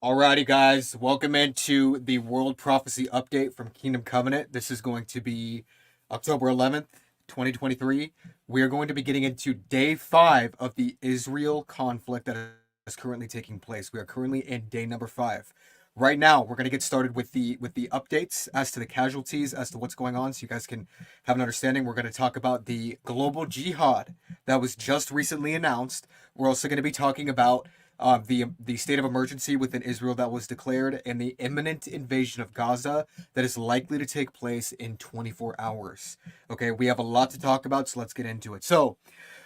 Alrighty, guys, welcome into the World Prophecy Update from Kingdom Covenant. This is going to be October 11th, 2023. We are going to be getting into day 5 of the Israel conflict that is currently taking place. We are currently in day number 5. Right now, we're going to get started with the updates as to the casualties, as to what's going on, so you guys can have an understanding. We're going to talk about the global jihad that was just recently announced. We're also going to be talking about the state of emergency within Israel that was declared, and the imminent invasion of Gaza that is likely to take place in 24 hours. Okay, we have a lot to talk about, so let's get into it. So,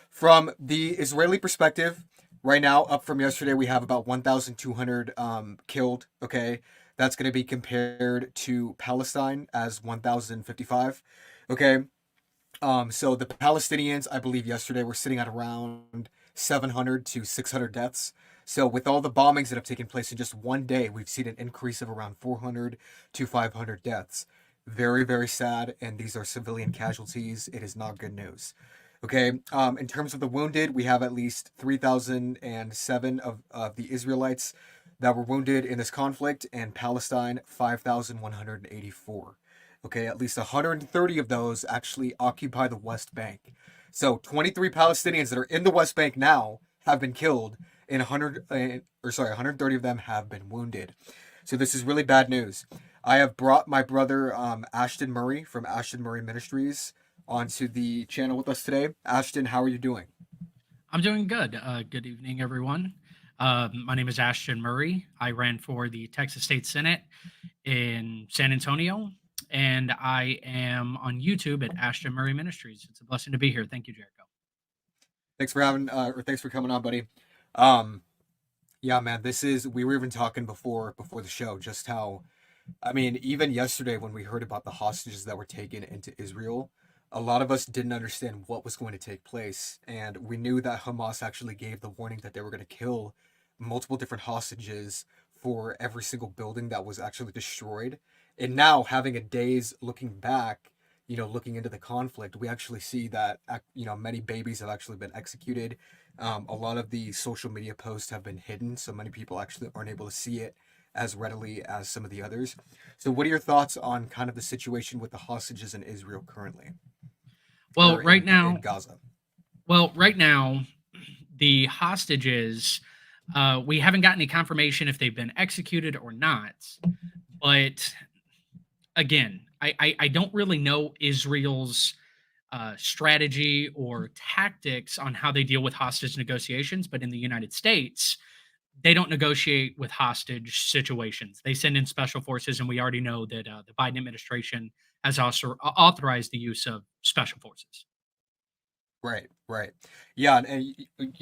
from the Israeli perspective, right now, up from yesterday, we have about 1,200 killed. Okay, that's going to be compared to Palestine as 1,055. Okay, so the Palestinians, I believe yesterday, were sitting at around 700 to 600 deaths. So with all the bombings that have taken place in just one day, we've seen an increase of around 400 to 500 deaths. Very, very sad, and these are civilian casualties. It is not good news. Okay, in terms of the wounded, we have at least 3,007 of the Israelites that were wounded in this conflict, and Palestine, 5,184. Okay, at least 130 of those actually occupy the West Bank. So 23 Palestinians that are in the West Bank now have been killed, and 130 of them have been wounded. So this is really bad news. I have brought my brother Ashton Murray from Ashton Murray Ministries onto the channel with us today. Ashton, how are you doing? I'm doing good. Good evening, everyone. My name is Ashton Murray. I ran for the Texas State Senate in San Antonio, and I am on YouTube at Ashton Murray Ministries. It's a blessing to be here. Thank you, Jericho. Thanks for coming on, buddy. Um, yeah, man, this is we were even talking before the show just how, I mean, even yesterday when we heard about the hostages that were taken into Israel, a lot of us didn't understand what was going to take place. And we knew that Hamas actually gave the warning that they were going to kill multiple different hostages for every single building that was actually destroyed. And now, having a days looking back, looking into the conflict, we actually see that, many babies have actually been executed. A lot of the social media posts have been hidden, so many people actually aren't able to see it as readily as some of the others. So, what are your thoughts on kind of the situation with the hostages in Israel currently, Well, or right in now, Gaza? right now, the hostages, we haven't gotten any confirmation if they've been executed or not. But again, I don't really know Israel's strategy or tactics on how they deal with hostage negotiations. But in the United States, they don't negotiate with hostage situations. They send in special forces, and we already know that the Biden administration has also authorized the use of special forces. Right, right. Yeah, and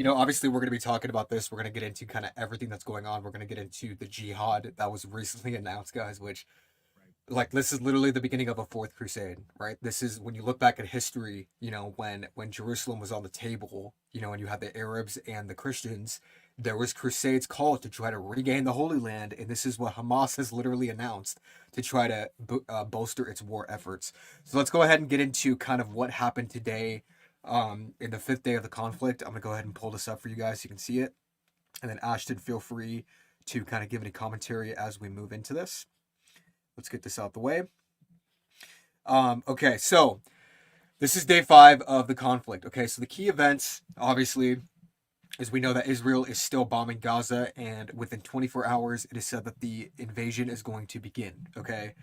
obviously we're going to be talking about this. We're going to get into kind of everything that's going on. We're going to get into the jihad that was recently announced, guys, which, like, this is literally the beginning of a fourth crusade, right? This is when you look back at history, when Jerusalem was on the table, and you had the Arabs and the Christians, there was crusades called to try to regain the Holy Land, and this is what Hamas has literally announced to try to bolster its war efforts. So let's go ahead and get into kind of what happened today, in the fifth day of the conflict. I'm gonna go ahead and pull this up for you guys so you can see it, and then Ashton, feel free to kind of give any commentary as we move into this. Let's get this out the way. Okay, so this is day 5 of the conflict. Okay, so the key events, obviously, is we know that Israel is still bombing Gaza, and within 24 hours, it is said that the invasion is going to begin. Okay,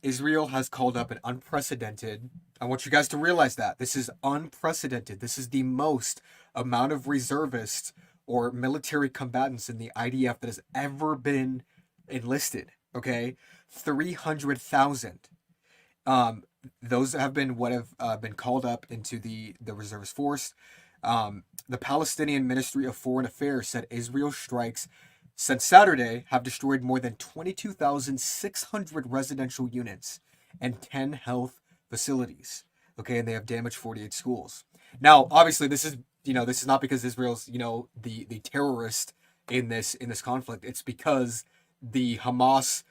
Israel has called up an unprecedented. I want you guys to realize that this is unprecedented. This is the most amount of reservists or military combatants in the IDF that has ever been enlisted. Okay, 300,000. Um, those have been what have been called up into the reservist force. The Palestinian Ministry of Foreign Affairs said Israel strikes since Saturday have destroyed more than 22,600 residential units and 10 health facilities. Okay, and they have damaged 48 schools. Now, obviously, this is not because Israel's the terrorist in this conflict. It's because the Hamas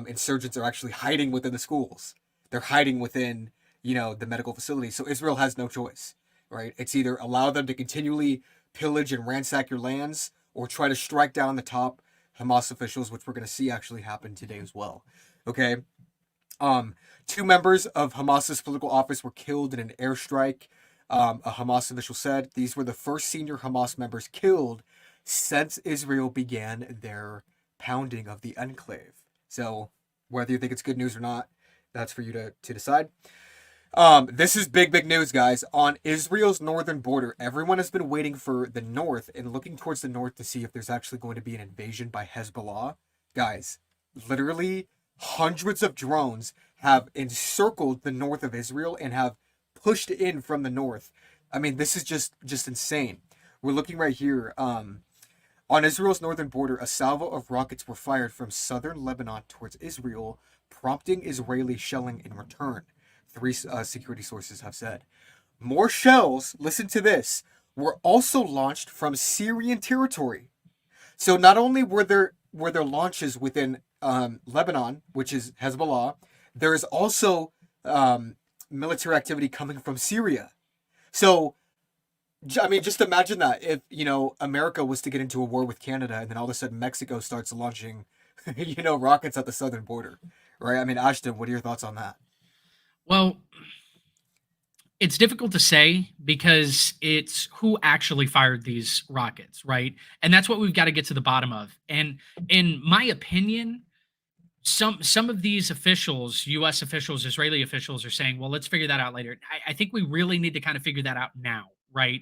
insurgents are actually hiding within the schools. They're hiding within the medical facilities. So Israel has no choice, right? It's either allow them to continually pillage and ransack your lands, or try to strike down the top Hamas officials, which we're going to see actually happen today as well. Okay. Um, Two members of Hamas's political office were killed in an airstrike. A Hamas official said these were the first senior Hamas members killed since Israel began their pounding of the enclave. So, whether you think it's good news or not, that's for you to decide. This is big, big news, guys. On Israel's northern border, everyone has been waiting for the north and looking towards the north to see if there's actually going to be an invasion by Hezbollah. Guys, literally hundreds of drones have encircled the north of Israel and have pushed in from the north. I mean, this is just insane. We're looking right here. On Israel's northern border, a salvo of rockets were fired from southern Lebanon towards Israel, prompting Israeli shelling in return. Three security sources have said. More shells, listen to this, were also launched from Syrian territory. So not only were there launches within Lebanon, which is Hezbollah, there is also military activity coming from Syria. So I mean, just imagine that if America was to get into a war with Canada, and then all of a sudden Mexico starts launching, rockets at the southern border, right? I mean, Ashton, what are your thoughts on that? Well, it's difficult to say because it's who actually fired these rockets, right? And that's what we've got to get to the bottom of. And in my opinion, some of these officials, U.S. officials, Israeli officials, are saying, "Well, let's figure that out later." I think we really need to kind of figure that out now, right?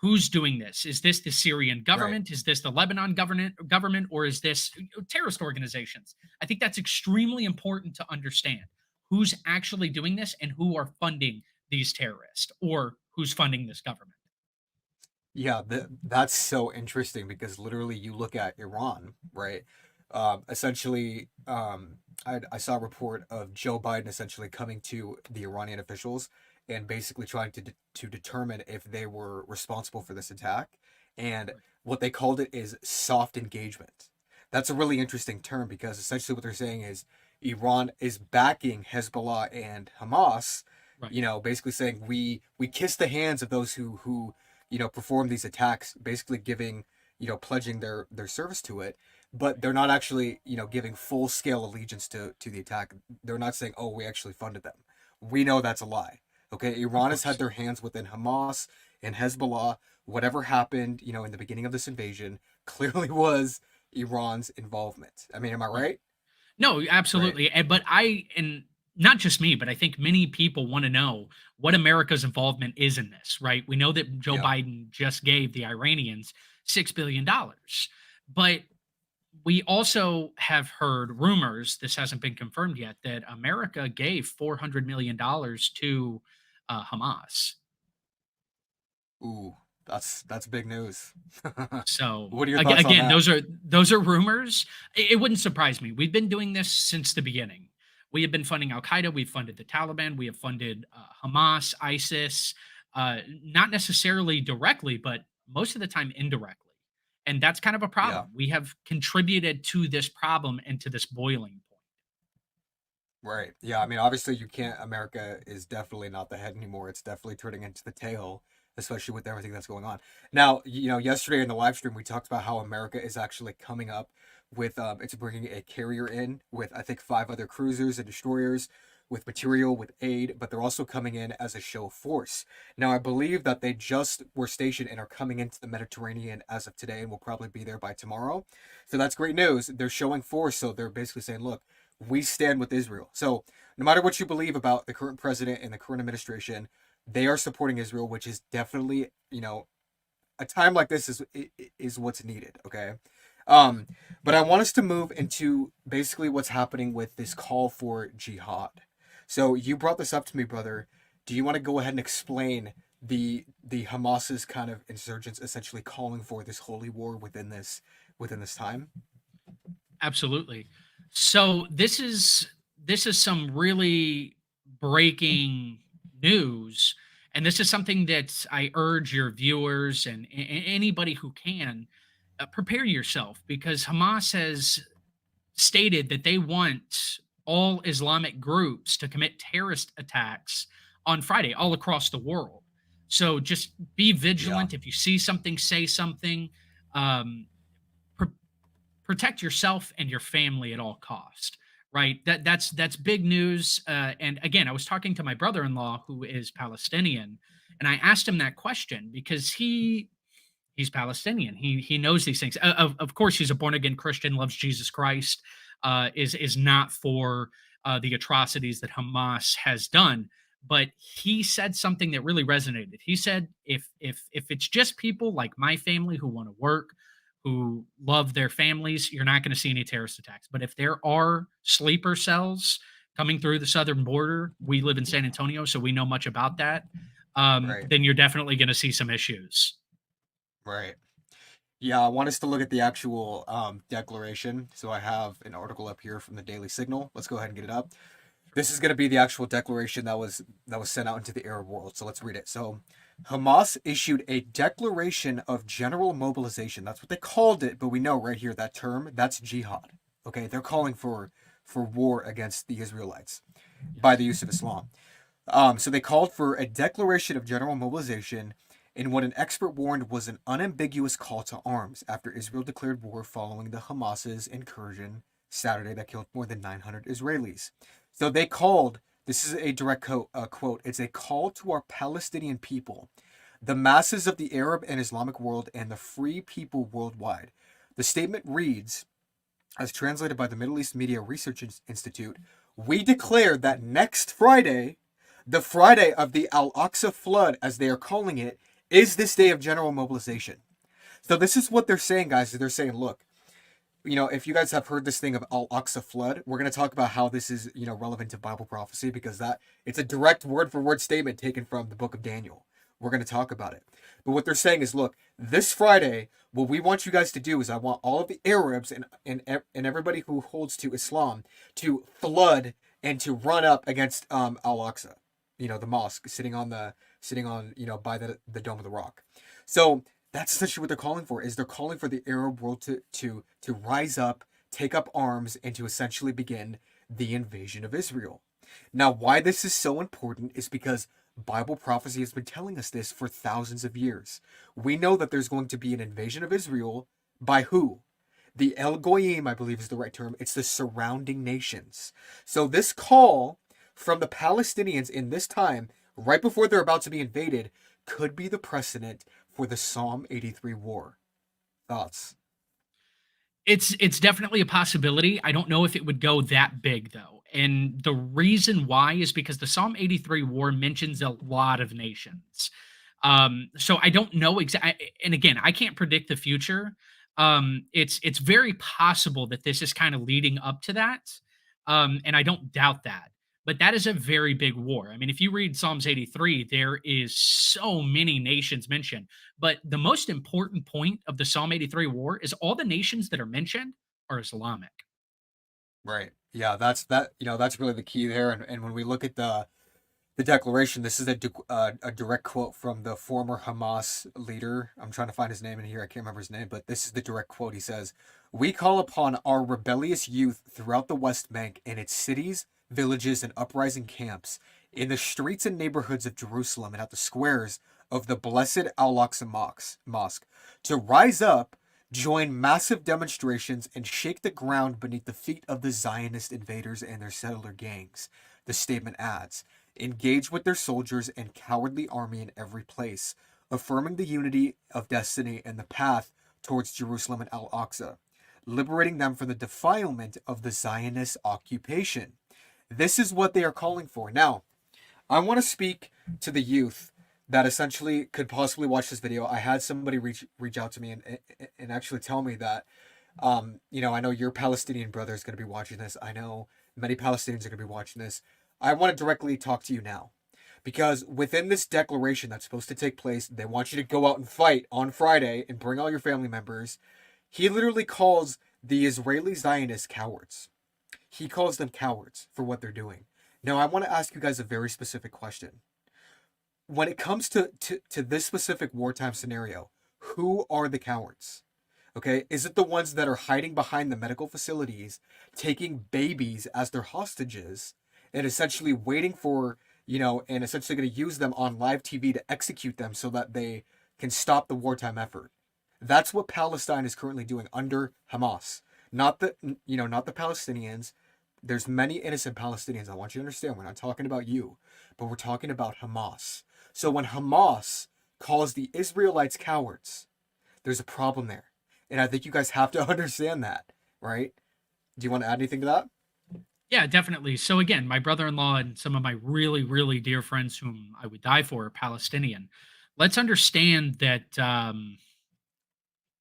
Who's doing this? Is this the Syrian Right. government? Is this the Lebanon government, or is this terrorist organizations? I think that's extremely important to understand. Who's actually doing this and who are funding these terrorists, or who's funding this government? Yeah, that's so interesting because literally you look at Iran, right? Essentially, I saw a report of Joe Biden essentially coming to the Iranian officials and basically trying to determine if they were responsible for this attack. And Right. what they called it is soft engagement. That's a really interesting term because essentially what they're saying is Iran is backing Hezbollah and Hamas, Right. basically saying we kiss the hands of those who perform these attacks, basically giving, pledging their service to it, but they're not actually, giving full scale allegiance to the attack. They're not saying, oh, we actually funded them. We know that's a lie. Okay, Of Iran has had course. their hands within Hamas and Hezbollah. Whatever happened, in the beginning of this invasion, clearly was Iran's involvement. I mean, am I Right. right? No, Right. absolutely. But and not just me, but I think many people want to know what America's involvement is in this, right? We know that Joe Yep. Biden just gave the Iranians $6 billion, but we also have heard rumors, this hasn't been confirmed yet, that America gave $400 million to Hamas. Ooh, that's big news. So What are your thoughts on again, that? those are rumors. It wouldn't surprise me. We've been doing this since the beginning. We have been funding Al Qaeda. We've funded the Taliban. We have funded Hamas, ISIS, not necessarily directly, but most of the time indirectly. And that's kind of a Yeah. problem. We have contributed to this problem and to this boiling point. Right. Yeah. I mean, obviously, you can't. America is definitely not the head anymore. It's definitely turning into the tail, especially with everything that's going on. Now, yesterday in the live stream, we talked about how America is actually coming up with, it's bringing a carrier in with, I think, five other cruisers and destroyers with material, with aid, but they're also coming in as a show force. Now, I believe that they just were stationed and are coming into the Mediterranean as of today and will probably be there by tomorrow. So that's great news. They're showing force. So they're basically saying, look, we stand with Israel. So no matter what you believe about the current president and the current administration, they are supporting Israel, which is definitely, a time like this is what's needed. Okay. Um, but I want us to move into basically what's happening with this call for jihad. So you brought this up to me, brother. Do you want to go ahead and explain the Hamas's kind of insurgents essentially calling for this holy war within this time? Absolutely. So this is some really breaking news, and this is something that I urge your viewers and anybody who can prepare yourself, because Hamas has stated that they want all Islamic groups to commit terrorist attacks on Friday all across the world. So just be Yeah. vigilant. If you see something, say something. Um, protect yourself and your family at all cost. Right. That's big news. And again, I was talking to my brother-in-law who is Palestinian, and I asked him that question because he's Palestinian. He knows these things. Of course, he's a born again Christian, loves Jesus Christ, is not for the atrocities that Hamas has done. But he said something that really resonated. He said, if it's just people like my family who want to work, who love their families, you're not going to see any terrorist attacks. But if there are sleeper cells coming through the southern border, we live in San Antonio, so we know much about that. Right. Then you're definitely going to see some issues. Right. Yeah, I want us to look at the actual declaration. So I have an article up here from the Daily Signal. Let's go ahead and get it up. This is going to be the actual declaration that was sent out into the Arab world. So let's read it. So Hamas issued a declaration of general mobilization. That's what they called it, but we know right here that term, that's jihad. Okay, they're calling for war against the Israelites by the use of Islam. So they called for a declaration of general mobilization in what an expert warned was an unambiguous call to arms after Israel declared war following the Hamas's incursion Saturday that killed more than 900 Israelis. So they called, this is a direct quote, it's a call to our Palestinian people, the masses of the Arab and Islamic world, and the free people worldwide. The statement reads, as translated by the Middle East Media Research Institute, we declare that next Friday, the Friday of the Al-Aqsa flood, as they are calling it, is this day of general mobilization. So this is what they're saying, guys. They're saying, look, if you guys have heard this thing of Al-Aqsa flood, we're going to talk about how this is, relevant to Bible prophecy, because it's a direct word-for-word statement taken from the book of Daniel. We're going to talk about it. But what they're saying is, look, this Friday, what we want you guys to do is I want all of the Arabs and everybody who holds to Islam to flood and to run up against Al-Aqsa, the mosque sitting on by the Dome of the Rock. So that's essentially what they're calling for. Is they're calling for the Arab world to rise up, take up arms, and to essentially begin the invasion of Israel. Now, why this is so important is because Bible prophecy has been telling us this for thousands of years. We know that there's going to be an invasion of Israel by who? The El Goyim, I believe is the right term. It's the surrounding nations. So this call from the Palestinians in this time, right before they're about to be invaded, could be the precedent for the Psalm 83 war. Thoughts? It's definitely a possibility. I don't know if it would go that big though. And the reason why is because the Psalm 83 war mentions a lot of nations. So I don't know exactly, and again, I can't predict the future. It's very possible that this is kind of leading up to that. And I don't doubt that. But that is a very big war. I mean, if you read Psalms 83, there is so many nations mentioned. But the most important point of the Psalm 83 war is all the nations that are mentioned are Islamic. Right. Yeah, that's really the key there. And when we look at the declaration, this is a direct quote from the former Hamas leader. I'm trying to find his name in here. I can't remember his name, but this is the direct quote. He says, "We call upon our rebellious youth throughout the West Bank and its cities, villages, and uprising camps, in the streets and neighborhoods of Jerusalem and at the squares of the blessed Al-Aqsa Mosque, to rise up, join massive demonstrations, and shake the ground beneath the feet of the Zionist invaders and their settler gangs." The statement adds, "Engage with their soldiers and cowardly army in every place, affirming the unity of destiny and the path towards Jerusalem and Al-Aqsa, liberating them from the defilement of the Zionist occupation." This is what they are calling for. Now, I want to speak to the youth that essentially could possibly watch this video. I had somebody reach out to me and actually tell me that, I know your Palestinian brother is going to be watching this. I know many Palestinians are going to be watching this. I want to directly talk to you now, because within this declaration that's supposed to take place, they want you to go out and fight on Friday and bring all your family members. He literally calls the Israeli Zionists cowards. He calls them cowards for what they're doing. Now, I want to ask you guys a very specific question. When it comes to this specific wartime scenario, who are the cowards? Okay, is it the ones that are hiding behind the medical facilities, taking babies as their hostages, and essentially waiting for, and essentially going to use them on live TV to execute them so that they can stop the wartime effort? That's what Palestine is currently doing under Hamas. not the not the Palestinians. There's many innocent Palestinians. I want you to understand, we're not talking about you, but we're talking about Hamas. So when Hamas calls the Israelites cowards, there's a problem there. And I think you guys have to understand that, right? Do you want to add anything to that? Yeah, definitely. So again, my brother-in-law and some of my really, really dear friends whom I would die for are Palestinian. Let's understand that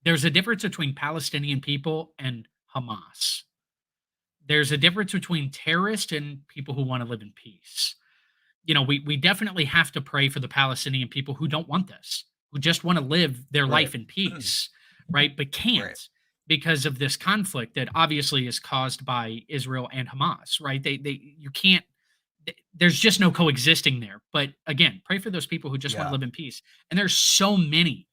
there's a difference between Palestinian people and Hamas. There's a difference between terrorists and people who want to live in peace. We definitely have to pray for the Palestinian people who don't want this, who just want to live their Right. life in peace, right? But Right. can't because of this conflict that obviously is caused by Israel and Hamas, right? You can't. There's just no coexisting there. But again, pray for those people who just want to Yeah. live in peace. And there's so many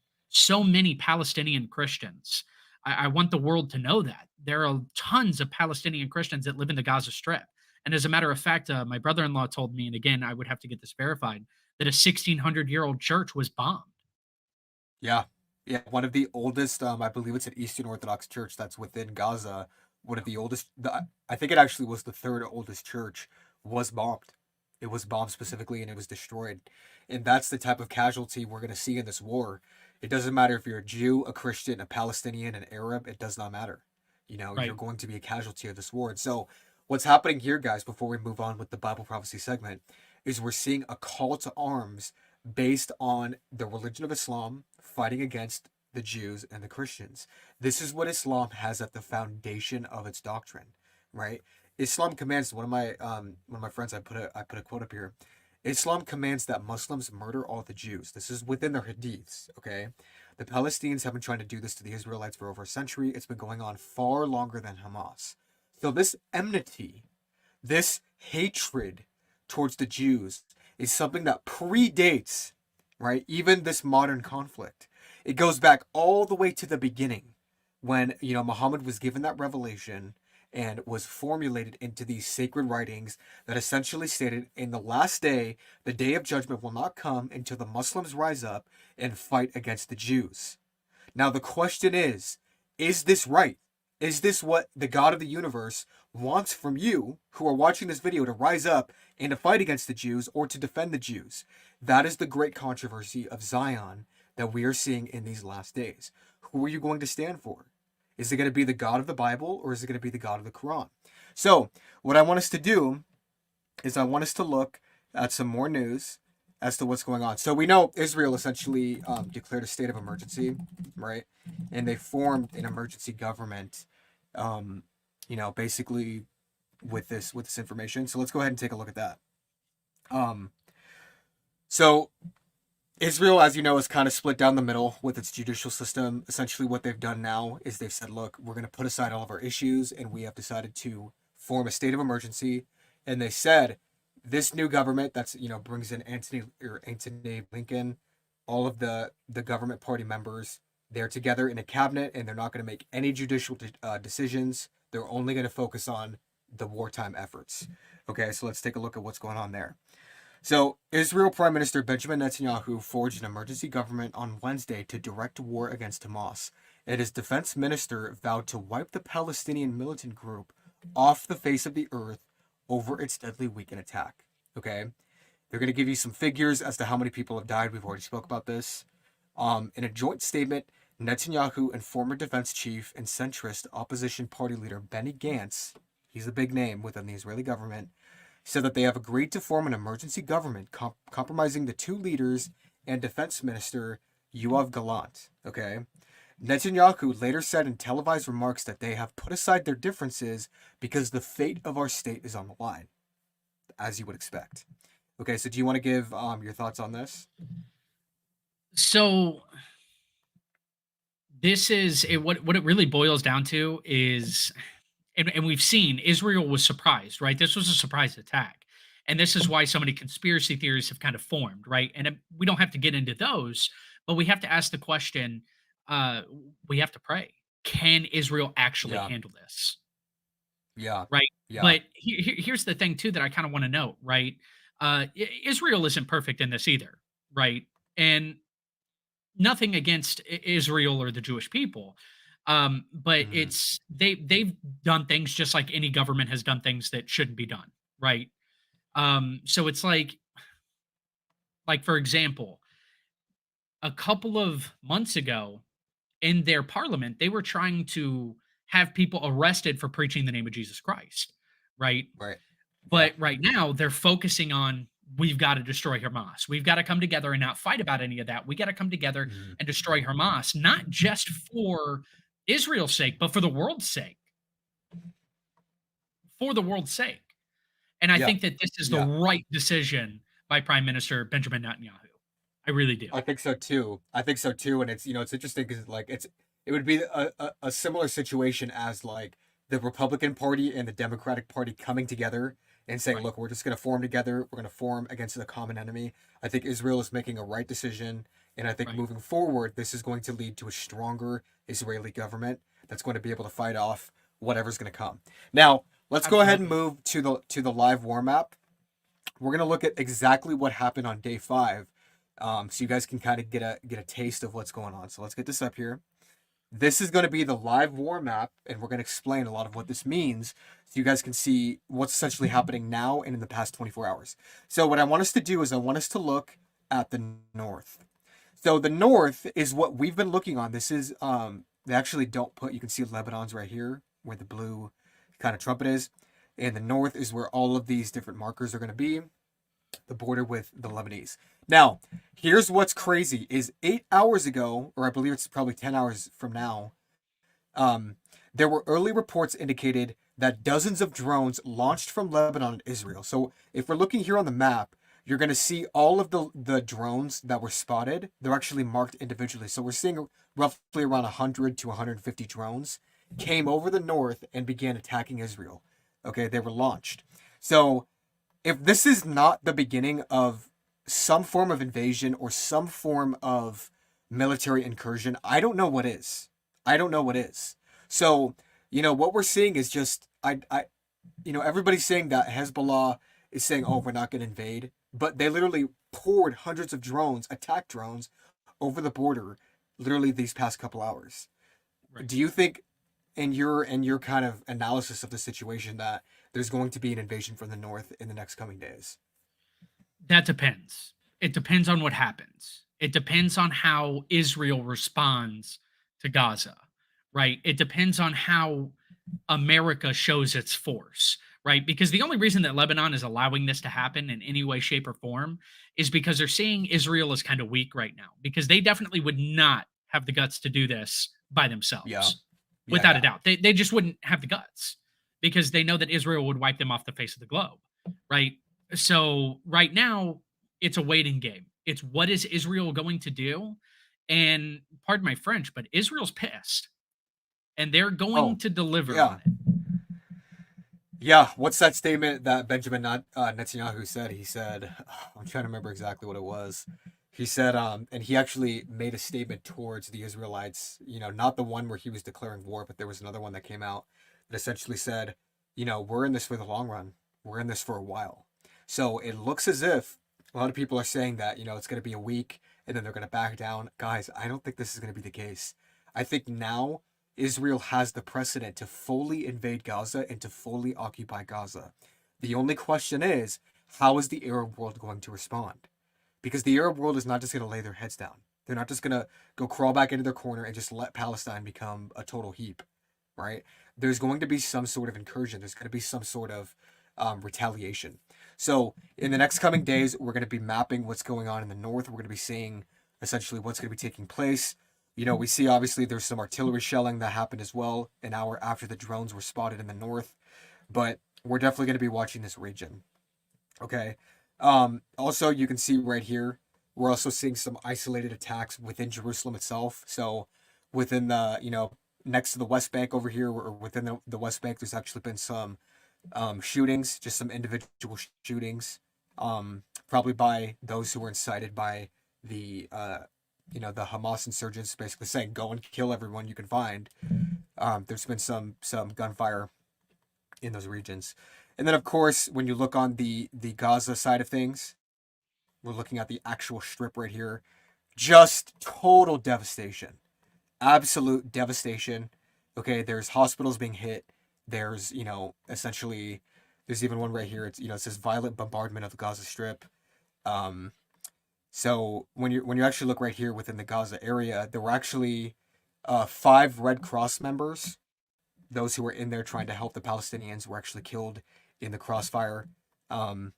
Palestinian Christians. I want the world to know that there are tons of Palestinian Christians that live in the Gaza Strip. And as a matter of fact, my brother-in-law told me, and again, I would have to get this verified, that a 1600-year-old church was bombed. Yeah. Yeah. One of the oldest, I believe it's an Eastern Orthodox church that's within Gaza. One of the oldest, I think it actually was the third oldest church, was bombed. It was bombed specifically and it was destroyed. And that's the type of casualty we're going to see in this war. It doesn't matter if you're a Jew, a Christian, a Palestinian, an Arab, it does not matter. You're Right. going to be a casualty of this war. And so, what's happening here, guys, before we move on with the Bible prophecy segment, is we're seeing a call to arms based on the religion of Islam fighting against the Jews and the Christians. This is what Islam has at the foundation of its doctrine, right? Islam commands one of my friends I put a quote up here. Islam commands that Muslims murder all the Jews. This is within their hadiths, okay? The Palestinians have been trying to do this to the Israelites for over a century. It's been going on far longer than Hamas. So this enmity, this hatred towards the Jews is something that predates, right, even this modern conflict. It goes back all the way to the beginning when, Muhammad was given that revelation and was formulated into these sacred writings that essentially stated in the last day, the day of judgment will not come until the Muslims rise up and fight against the Jews. Now, the question is this right? Is this what the God of the universe wants from you who are watching this video to rise up and to fight against the Jews or to defend the Jews? That is the great controversy of Zion that we are seeing in these last days. Who are you going to stand for? Is it going to be the God of the Bible or is it going to be the God of the Quran? So, what I want us to do is I want us to look at some more news as to what's going on. So we know Israel essentially declared a state of emergency, right? And they formed an emergency government, basically with this information. So let's go ahead and take a look at that. Um, so Israel, as you know, is kind of split down the middle with its judicial system. Essentially, what they've done now is they've said, look, we're going to put aside all of our issues, and we have decided to form a state of emergency. And they said, this new government that's, brings in Antony Blinken, all of the government party members, they're together in a cabinet, and they're not going to make any judicial decisions. They're only going to focus on the wartime efforts. Okay, so let's take a look at what's going on there. So, Israel Prime Minister Benjamin Netanyahu forged an emergency government on Wednesday to direct war against Hamas, and his defense minister vowed to wipe the Palestinian militant group off the face of the earth over its deadly weekend attack. Okay? They're going to give you some figures as to how many people have died. We've already spoke about this. In a joint statement, Netanyahu and former defense chief and centrist opposition party leader Benny Gantz, he's a big name within the Israeli government, said that they have agreed to form an emergency government compromising the two leaders and defense minister Yoav Gallant. Okay? Netanyahu later said in televised remarks that they have put aside their differences because the fate of our state is on the line, as you would expect. Okay, so do you want to give your thoughts on this? So this is what it really boils down to is, and we've seen Israel was surprised, right? This was a surprise attack. And this is why so many conspiracy theories have kind of formed, right? And we don't have to get into those, but we have to ask the question, uh, we have to pray. Can Israel actually Yeah, handle this? yeah, Right? yeah, But here's the thing too that I kind of want to note, right? Israel isn't perfect in this either, right? And nothing against Israel or the Jewish people. But Mhm. they've done things just like any government has done things that shouldn't be done, right? So it's like for example, a couple of months ago in their parliament, they were trying to have people arrested for preaching the name of Jesus Christ, right? Right. Yeah. But right now they're focusing on we've got to destroy Hamas. We've got to come together and not fight about any of that. We got to come together Mhm. and destroy Hamas, not just for Israel's sake, but for the world's sake. For the world's sake. And I Yeah. think that this is the Yeah. right decision by Prime Minister Benjamin Netanyahu. I really do. I think so too. I think so too. And it's, it's interesting because like it would be a similar situation as like the Republican Party and the Democratic Party coming together and saying, Right. look, we're just going to form together. We're going to form against the common enemy. I think Israel is making a right decision. And I think Right. moving forward, this is going to lead to a stronger Israeli government that's going to be able to fight off whatever's going to come. Now, let's go ahead and Absolutely. move to the live war map. We're going to look at exactly what happened on day 5, so you guys can kind of get a taste of what's going on. So let's get this up here. This is going to be the live war map, and we're going to explain a lot of what this means so you guys can see what's essentially happening now and in the past 24 hours. So what I want us to do is I want us to look at the north. So the north is what we've been looking on. This is they actually don't put, you can see Lebanon's right here where the blue kind of trumpet is. And the north is where all of these different markers are going to be, the border with the Lebanese. Now, here's what's crazy is 8 hours ago, or I believe it's probably 10 hours from now, um, there were early reports indicated that dozens of drones launched from Lebanon and Israel. So if we're looking here on the map, you're going to see all of the drones that were spotted. They're actually marked individually. So we're seeing roughly around 100 to 150 drones came over the north and began attacking Israel. Okay, they were launched. So if this is not the beginning of some form of invasion or some form of military incursion, I don't know what is. I don't know what is. So, what we're seeing is just everybody's saying that Hezbollah is saying, "Oh, we're not going to invade," but they literally poured hundreds of drones, attack drones, over the border, literally these past couple hours. Right. Do you think, in your kind of analysis of the situation, that there's going to be an invasion from the north in the next coming days? That depends. It depends on what happens. It depends on how Israel responds to Gaza, right? It depends on how America shows its force, right? Because the only reason that Lebanon is allowing this to happen in any way, shape, or form is because they're seeing Israel as kind of weak right now, because they definitely would not have the guts to do this by Yeah, themselves, yeah, without a yeah. doubt. They just wouldn't have the guts because they know that Israel would wipe them off the face of the globe, right? So right now, it's a waiting game. It's what is Israel going to do? And pardon my French, but Israel's pissed and they're going Oh, to deliver yeah. on it. Yeah, what's that statement that Benjamin Netanyahu said? He said, I'm trying to remember exactly what it was. He said, and he actually made a statement towards the Israelites, not the one where he was declaring war, but there was another one that came out that essentially said, we're in this for the long run. We're in this for a while. So it looks as if a lot of people are saying that, it's going to be a week and then they're going to back down. Guys, I don't think this is going to be the case. I think now Israel has the precedent to fully invade Gaza and to fully occupy Gaza. The only question is, how is the Arab world going to respond? Because the Arab world is not just going to lay their heads down. They're not just going to go crawl back into their corner and just let Palestine become a total heap, right? There's going to be some sort of incursion. There's going to be some sort of retaliation. So in the next coming days, we're going to be mapping what's going on in the north. We're going to be seeing essentially what's going to be taking place. We see obviously there's some artillery shelling that happened as well an hour after the drones were spotted in the north, but we're definitely going to be watching this region. Okay. Also, you can see right here, we're also seeing some isolated attacks within Jerusalem itself. So within the, next to the West Bank over here, or within the West Bank, there's actually been some shootings, just some individual shootings, probably by those who were incited by the the Hamas insurgents, basically saying go and kill everyone you can find. There's been some gunfire in those regions, and then of course when you look on the Gaza side of things, we're looking at the actual strip right here, just total devastation, absolute devastation. Okay, there's hospitals being hit. There's, essentially, there's even one right here. It's, it says violent bombardment of the Gaza Strip. Um, so when you actually look right here within the Gaza area, there were actually 5 Red Cross members. Those who were in there trying to help the Palestinians were actually killed in the crossfire. Um,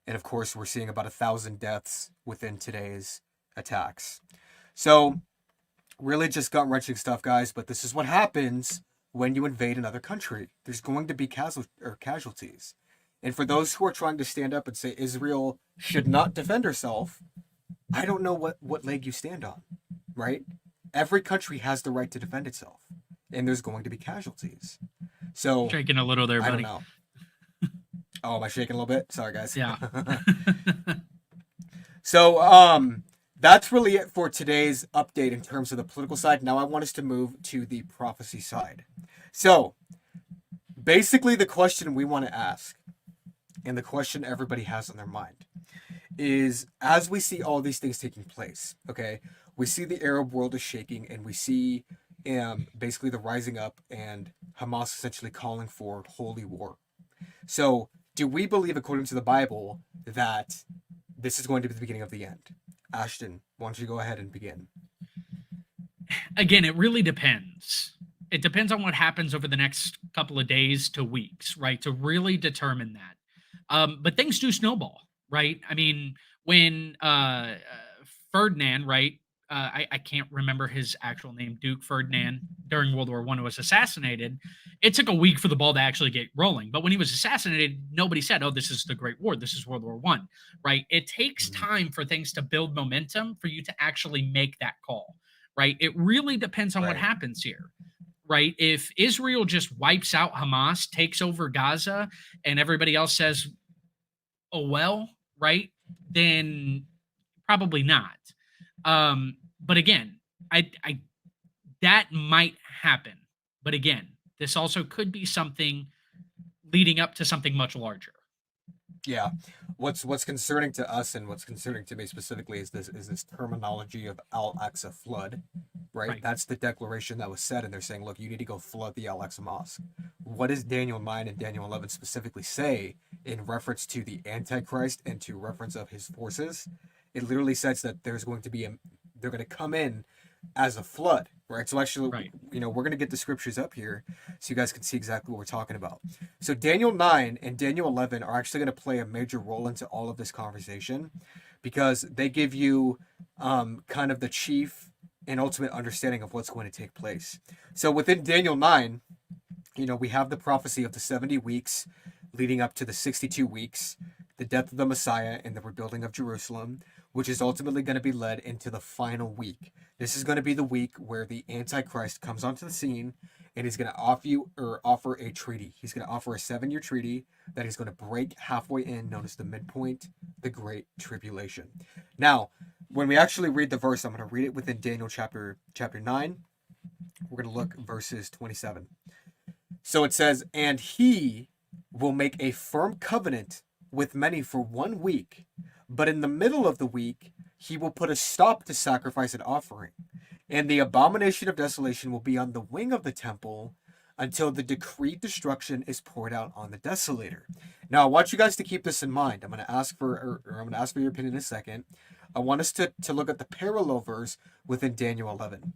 and of course, we're seeing about 1,000 deaths within today's attacks. So really just gut wrenching stuff, guys. But this is what happens when you invade another country. There's going to be casualties. And for those who are trying to stand up and say Israel should not defend herself, I don't know what leg you stand on, right? Every country has the right to defend itself, and there's going to be casualties. So Shaking a little there, I don't buddy. know. Oh, am I shaking a little bit? Sorry, guys. Yeah. So that's really it for today's update in terms of the political side. Now I want us to move to the prophecy side. So basically the question we want to ask, and the question everybody has on their mind, is as we see all these things taking place, okay, we see the Arab world is shaking, and we see basically the rising up and Hamas essentially calling for holy war. So do we believe, according to the Bible, that this is going to be the beginning of the end? Ashton, why don't you go ahead and begin? Again, it really depends. It depends on what happens over the next couple of days to weeks, right? To really determine that. But things do snowball, right? I mean, when Ferdinand, right? I can't remember his actual name, Duke Ferdinand, during World War I was assassinated. It took a week for the ball to actually get rolling. But when he was assassinated, nobody said, "Oh, this is the Great War. This is World War I." Right? It takes time for things to build momentum for you to actually make that call. Right? It really depends on what Right. happens here. Right? If Israel just wipes out Hamas, takes over Gaza, and everybody else says, "Oh well," right? Then probably not. But again, I that might happen. But again, this also could be something leading up to something much larger. Yeah. What's concerning to us, and what's concerning to me specifically, is this terminology of Al-Aqsa flood, right? Right. That's the declaration that was said, and they're saying, look, you need to go flood the Al-Aqsa Mosque. What does Daniel 9 and Daniel 11 specifically say in reference to the Antichrist and to reference of his forces? It literally says that there's going to be they're going to come in as a flood, right? So actually, Right. we're going to get the scriptures up here so you guys can see exactly what we're talking about. So Daniel 9 and Daniel 11 are actually going to play a major role into all of this conversation, because they give you kind of the chief and ultimate understanding of what's going to take place. So within Daniel 9, we have the prophecy of the 70 weeks leading up to the 62 weeks, the death of the Messiah and the rebuilding of Jerusalem, which is ultimately going to be led into the final week. This is going to be the week where the Antichrist comes onto the scene, and he's going to offer a treaty. He's going to offer a 7-year treaty that he's going to break halfway in, known as the midpoint, the Great Tribulation. Now, when we actually read the verse, I'm going to read it within Daniel chapter 9. We're going to look verses 27. So it says, "And he will make a firm covenant with many for 1 week, but in the middle of the week he will put a stop to sacrifice and offering, and the abomination of desolation will be on the wing of the temple until the decreed destruction is poured out on the desolator." Now I want you guys to keep this in mind. I'm going to ask for your opinion in a second. I want us to look at the parallel verse within Daniel 11.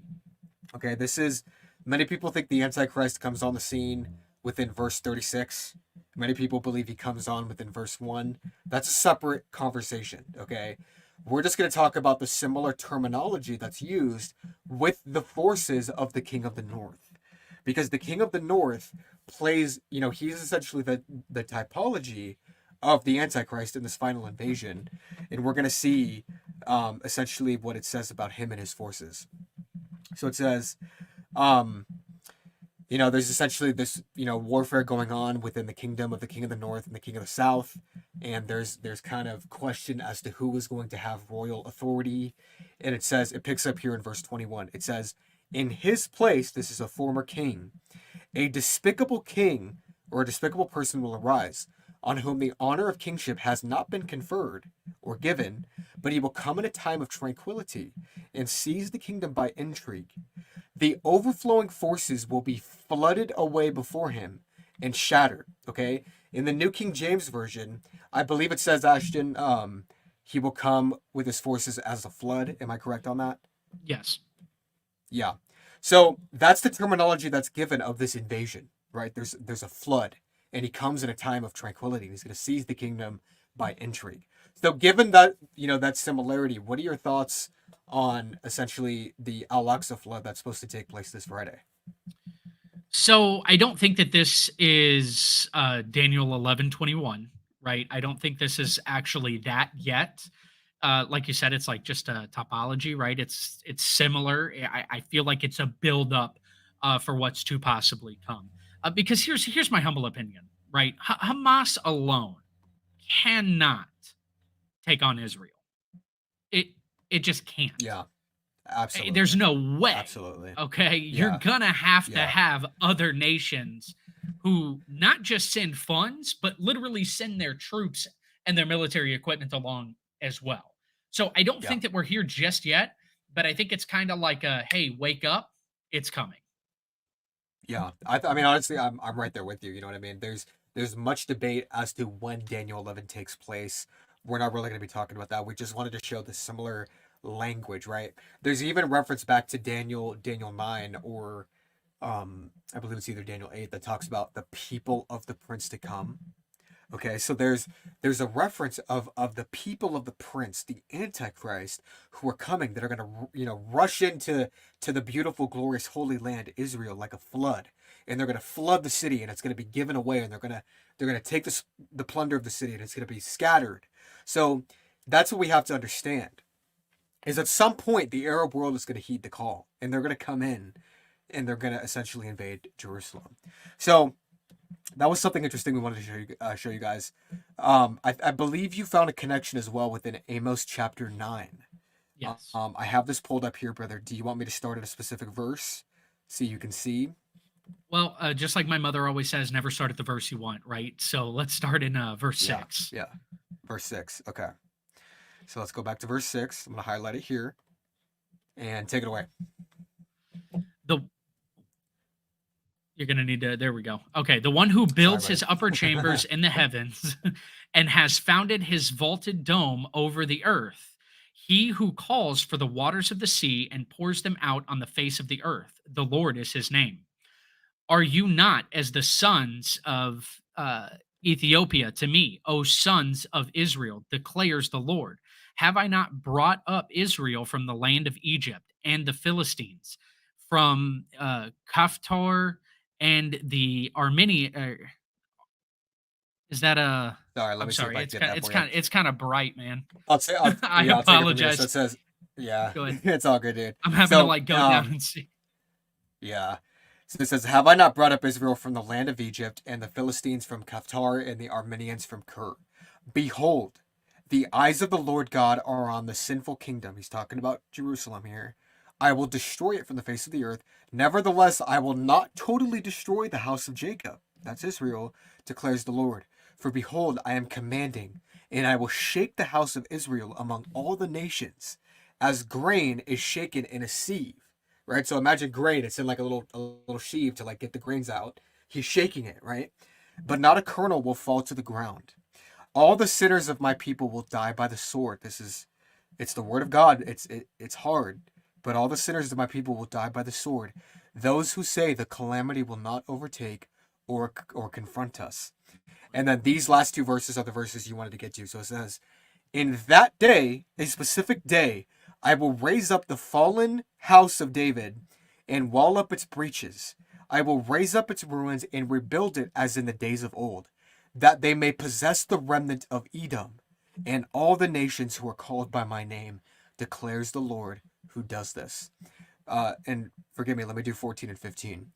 Okay, this is, many people think the Antichrist comes on the scene within verse 36. Many people believe he comes on within verse 1. That's a separate conversation, okay? We're just going to talk about the similar terminology that's used with the forces of the King of the North. Because the King of the North plays, he's essentially the typology of the Antichrist in this final invasion. And we're going to see essentially what it says about him and his forces. So it says, there's essentially this, warfare going on within the kingdom of the King of the North and the King of the South, and there's kind of question as to who is going to have royal authority, and it picks up here in verse 21. It says, "In his place," this is a former king, "a despicable king or a despicable person will arise, on whom the honor of kingship has not been conferred or given, but he will come in a time of tranquility and seize the kingdom by intrigue. The overflowing forces will be flooded away before him and shattered. Okay, in the New King James Version, I believe it says, Ashton, he will come with his forces as a flood. Am I correct on that? Yes. Yeah. So that's the terminology that's given of this invasion, right? There's a flood, and he comes in a time of tranquility. And he's going to seize the kingdom by intrigue. So, given that that similarity, what are your thoughts on essentially the Al-Aqsa flood that's supposed to take place this Friday? So I don't think that this is Daniel 11:21, right? I don't think this is actually that yet. Like you said, it's like just a topology, right? It's similar. I feel like it's a build up for what's to possibly come. Because here's my humble opinion, right? Hamas alone cannot take on Israel. It it just can't. Yeah, There's absolutely, no way. absolutely. Okay, you're Yeah, gonna have to yeah, have other nations who not just send funds, but literally send their troops and their military equipment along as well. So I don't yeah. think that we're here just yet, but I think it's kind of like a hey, wake up, it's coming. Yeah, I mean, honestly, I'm right there with you. You know what I mean? There's much debate as to when Daniel 11 takes place. We're not really going to be talking about that. We just wanted to show the similar language, right? There's even reference back to Daniel 9, or I believe it's either Daniel 8, that talks about the people of the prince to come. Okay, so there's a reference of the people of the prince, the Antichrist, who are coming, that are gonna rush to the beautiful, glorious, holy land Israel like a flood, and they're gonna flood the city, and it's gonna be given away, and they're gonna take the plunder of the city, and it's gonna be scattered. So that's what we have to understand. Is at some point the Arab world is gonna heed the call, and they're gonna come in, and they're gonna essentially invade Jerusalem. So that was something interesting we wanted to show you guys. I believe you found a connection as well within Amos chapter 9. Yes. I have this pulled up here, brother. Do you want me to start at a specific verse so you can see? Well, just like my mother always says, never start at the verse you want, right? So let's start in verse Yeah, 6. yeah. Verse 6. Okay. So let's go back to verse 6. I'm going to highlight it here and take it away. The You're gonna need to. There we go. Okay, the one who Sorry, builds buddy. his upper chambers in the heavens, and has founded his vaulted dome over the earth. He who calls for the waters of the sea and pours them out on the face of the earth. The Lord is his name. Are you not as the sons of Ethiopia to me, O sons of Israel, declares the Lord? Have I not brought up Israel from the land of Egypt and the Philistines, from Kaftor and the Armenian? Is that a? Sorry, let I'm me see if sorry. I can get that for you. It's kind of bright, man. I I'll take it from here. So apologize. it says, yeah, Go ahead. it's all good, dude. I'm having to So, like go down and see. yeah. So it says, have I not brought up Israel from the land of Egypt, and the Philistines from Kaftar, and the Armenians from Ker? Behold, the eyes of the Lord God are on the sinful kingdom. He's talking about Jerusalem here. I will destroy it from the face of the earth. Nevertheless, I will not totally destroy the house of Jacob. That's Israel, declares the Lord. For behold, I am commanding, and I will shake the house of Israel among all the nations, as grain is shaken in a sieve. Right? So imagine grain, it's in like a little sheave to like get the grains out. He's shaking it, right? But not a kernel will fall to the ground. All the sinners of my people will die by the sword. It's the word of God. It's hard, but all the sinners of my people will die by the sword. Those who say the calamity will not overtake or confront us. And then these last two verses are the verses you wanted to get to. So it says, in that day, a specific day, I will raise up the fallen house of David and wall up its breaches. I will raise up its ruins and rebuild it as in the days of old, that they may possess the remnant of Edom and all the nations who are called by my name, declares the Lord who does this. And forgive me, let me do 14 and 15.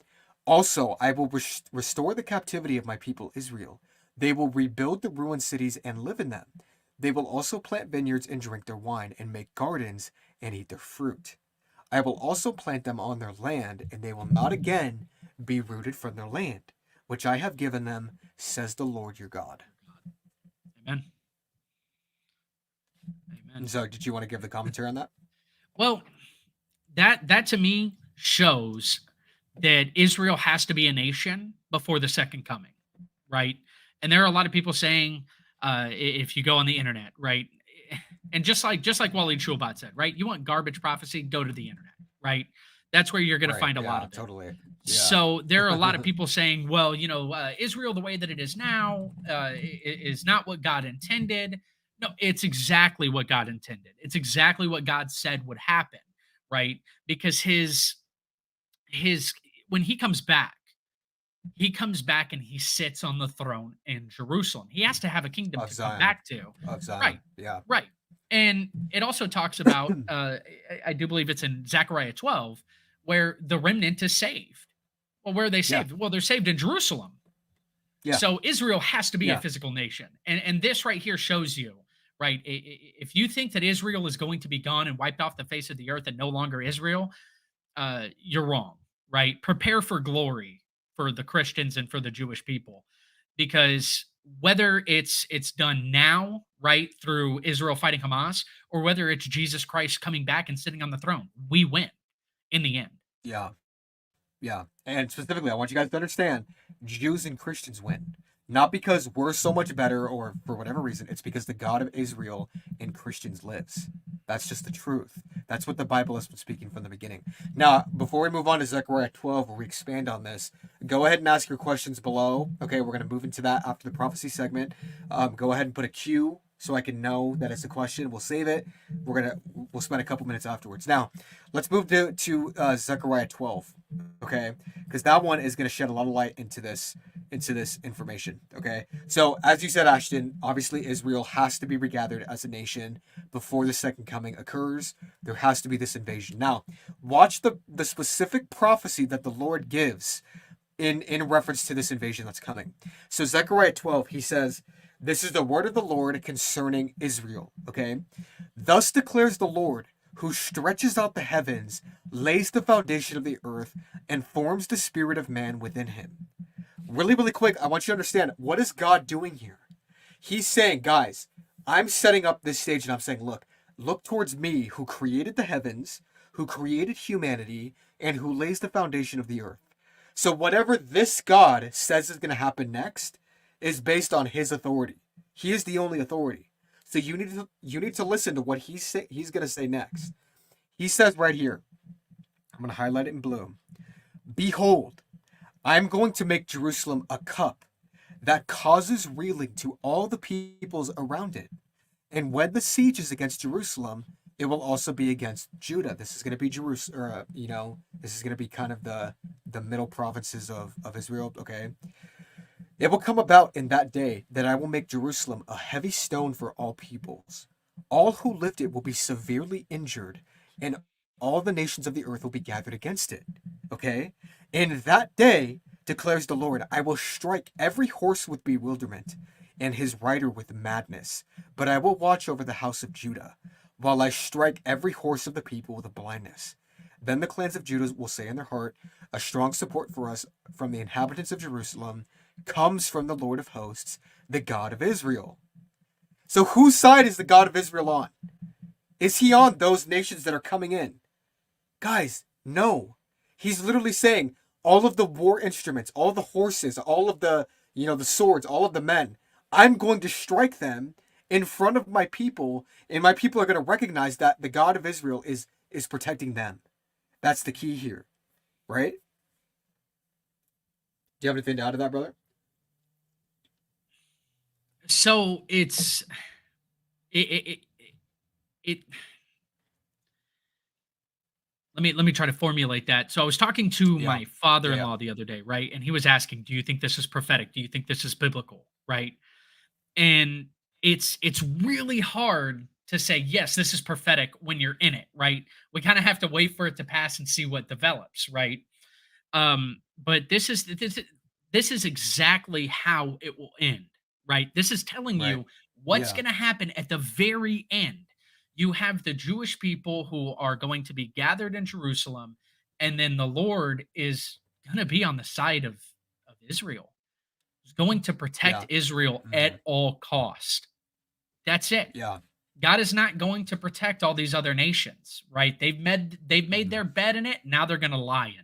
Also, I will restore the captivity of my people Israel. They will rebuild the ruined cities and live in them. They will also plant vineyards and drink their wine, and make gardens and eat their fruit. I will also plant them on their land, and they will not again be rooted from their land, which I have given them, says the Lord your God. Amen. And Amen. so, did you want to give the commentary on that? Well, that to me shows that Israel has to be a nation before the second coming, right? And there are a lot of people saying, if you go on the internet, right, and just like Waleed Shulbat said, right, you want garbage prophecy, go to the internet, right? That's where you're going to Right. find a lot Yeah. of it. Totally. Yeah. So there are a lot of people saying, well, Israel, the way that it is now, is not what God intended. No, it's exactly what God intended. It's exactly what God said would happen, right? Because his when he comes back and he sits on the throne in Jerusalem. He has to have a kingdom Of to come Zion. back to. Of Right. Zion. Yeah. Right. And it also talks about I do believe it's in Zechariah 12 where the remnant is saved. Well, where are they Yeah. saved? Well, they're saved in Jerusalem. Yeah. So Israel has to be a Yeah. physical nation. And this right here shows you, right? If you think that Israel is going to be gone and wiped off the face of the earth and no longer Israel, you're wrong, right? Prepare for glory for the Christians and for the Jewish people, because whether it's done now, right, through Israel fighting Hamas, or whether it's Jesus Christ coming back and sitting on the throne, we win in the end. Yeah. Yeah. And specifically, I want you guys to understand Jews and Christians win. Not because we're so much better or for whatever reason. It's because the God of Israel in Christians lives. That's just the truth. That's what the Bible has been speaking from the beginning. Now, before we move on to Zechariah 12, where we expand on this, go ahead and ask your questions below. Okay, we're going to move into that after the prophecy segment. Go ahead and put a Q so I can know that it's a question. We'll save it. We'll spend a couple minutes afterwards. Now, let's move to Zechariah 12. Okay, because that one is going to shed a lot of light into this information. Okay, so as you said, Ashton, obviously Israel has to be regathered as a nation before the second coming occurs. There has to be this invasion. Now, watch the specific prophecy that the Lord gives in reference to this invasion that's coming. So Zechariah 12, he says, "This is the word of the Lord concerning Israel." Okay, thus declares the Lord, who stretches out the heavens, lays the foundation of the earth, and forms the spirit of man within him. Really, really quick, I want you to understand, what is God doing here? He's saying, guys, I'm setting up this stage and I'm saying, look towards me who created the heavens, who created humanity, and who lays the foundation of the earth. So whatever this God says is going to happen next is based on his authority. He is the only authority. So you need to listen to what he's going to say next. He says right here, I'm going to highlight it in blue. "Behold, I am going to make Jerusalem a cup that causes reeling to all the peoples around it. And when the siege is against Jerusalem, it will also be against Judah." This is going to be Jerusalem, this is going to be kind of the middle provinces of Israel, okay? "It will come about in that day that I will make Jerusalem a heavy stone for all peoples. All who lift it will be severely injured, and all the nations of the earth will be gathered against it." Okay? "In that day, declares the Lord, I will strike every horse with bewilderment, and his rider with madness. But I will watch over the house of Judah, while I strike every horse of the people with blindness. Then the clans of Judah will say in their heart, a strong support for us from the inhabitants of Jerusalem comes from the Lord of hosts, the God of Israel." So whose side is the God of Israel on? Is he on those nations that are coming in? Guys, no. He's literally saying all of the war instruments, all of the horses, all of the swords, all of the men, I'm going to strike them in front of my people, and my people are going to recognize that the God of Israel is protecting them. That's the key here, right? Do you have anything to add to that, brother? So it let me try to formulate that. So I was talking to Yeah. my Yeah. father-in-law the other day, right? And he was asking, "Do you think this is prophetic? Do you think this is biblical?" Right? And it's really hard to say, "Yes, this is prophetic," when you're in it, right? We kind of have to wait for it to pass and see what develops, right? But this is exactly how it will end, right? This is telling Right. you what's Yeah. going to happen at the very end. You have the Jewish people who are going to be gathered in Jerusalem, and then the Lord is going to be on the side of Israel. He's going to protect Yeah. Israel Hmm. at all cost. That's it. Yeah. God is not going to protect all these other nations, right? They've made Mhm. their bed in it. Now they're going to lie in it.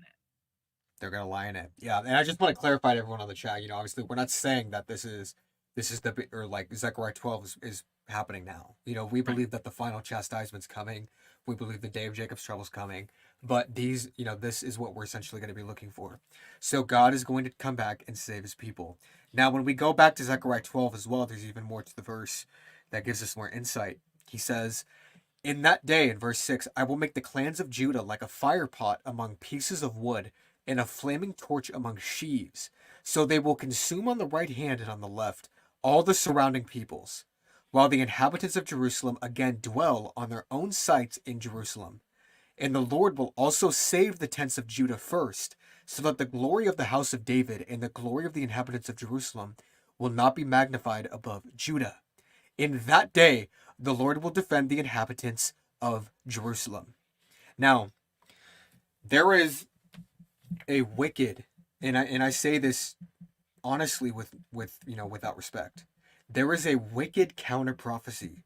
They're gonna lie in it. Yeah, and I just want to clarify to everyone on the chat. Obviously, we're not saying that this is the or like Zechariah 12 is happening now. We Right. believe that the final chastisement's coming. We believe the day of Jacob's trouble's coming. But this is what we're essentially going to be looking for. So God is going to come back and save His people. Now, when we go back to Zechariah 12 as well, there's even more to the verse that gives us more insight. He says, in that day, in verse 6, I will make the clans of Judah like a fire pot among pieces of wood and a flaming torch among sheaves. So they will consume on the right hand and on the left all the surrounding peoples, while the inhabitants of Jerusalem again dwell on their own sites in Jerusalem. And the Lord will also save the tents of Judah first, so that the glory of the house of David and the glory of the inhabitants of Jerusalem will not be magnified above Judah. In that day, the Lord will defend the inhabitants of Jerusalem. Now, there is a wicked, and I say this honestly without respect. There is a wicked counter prophecy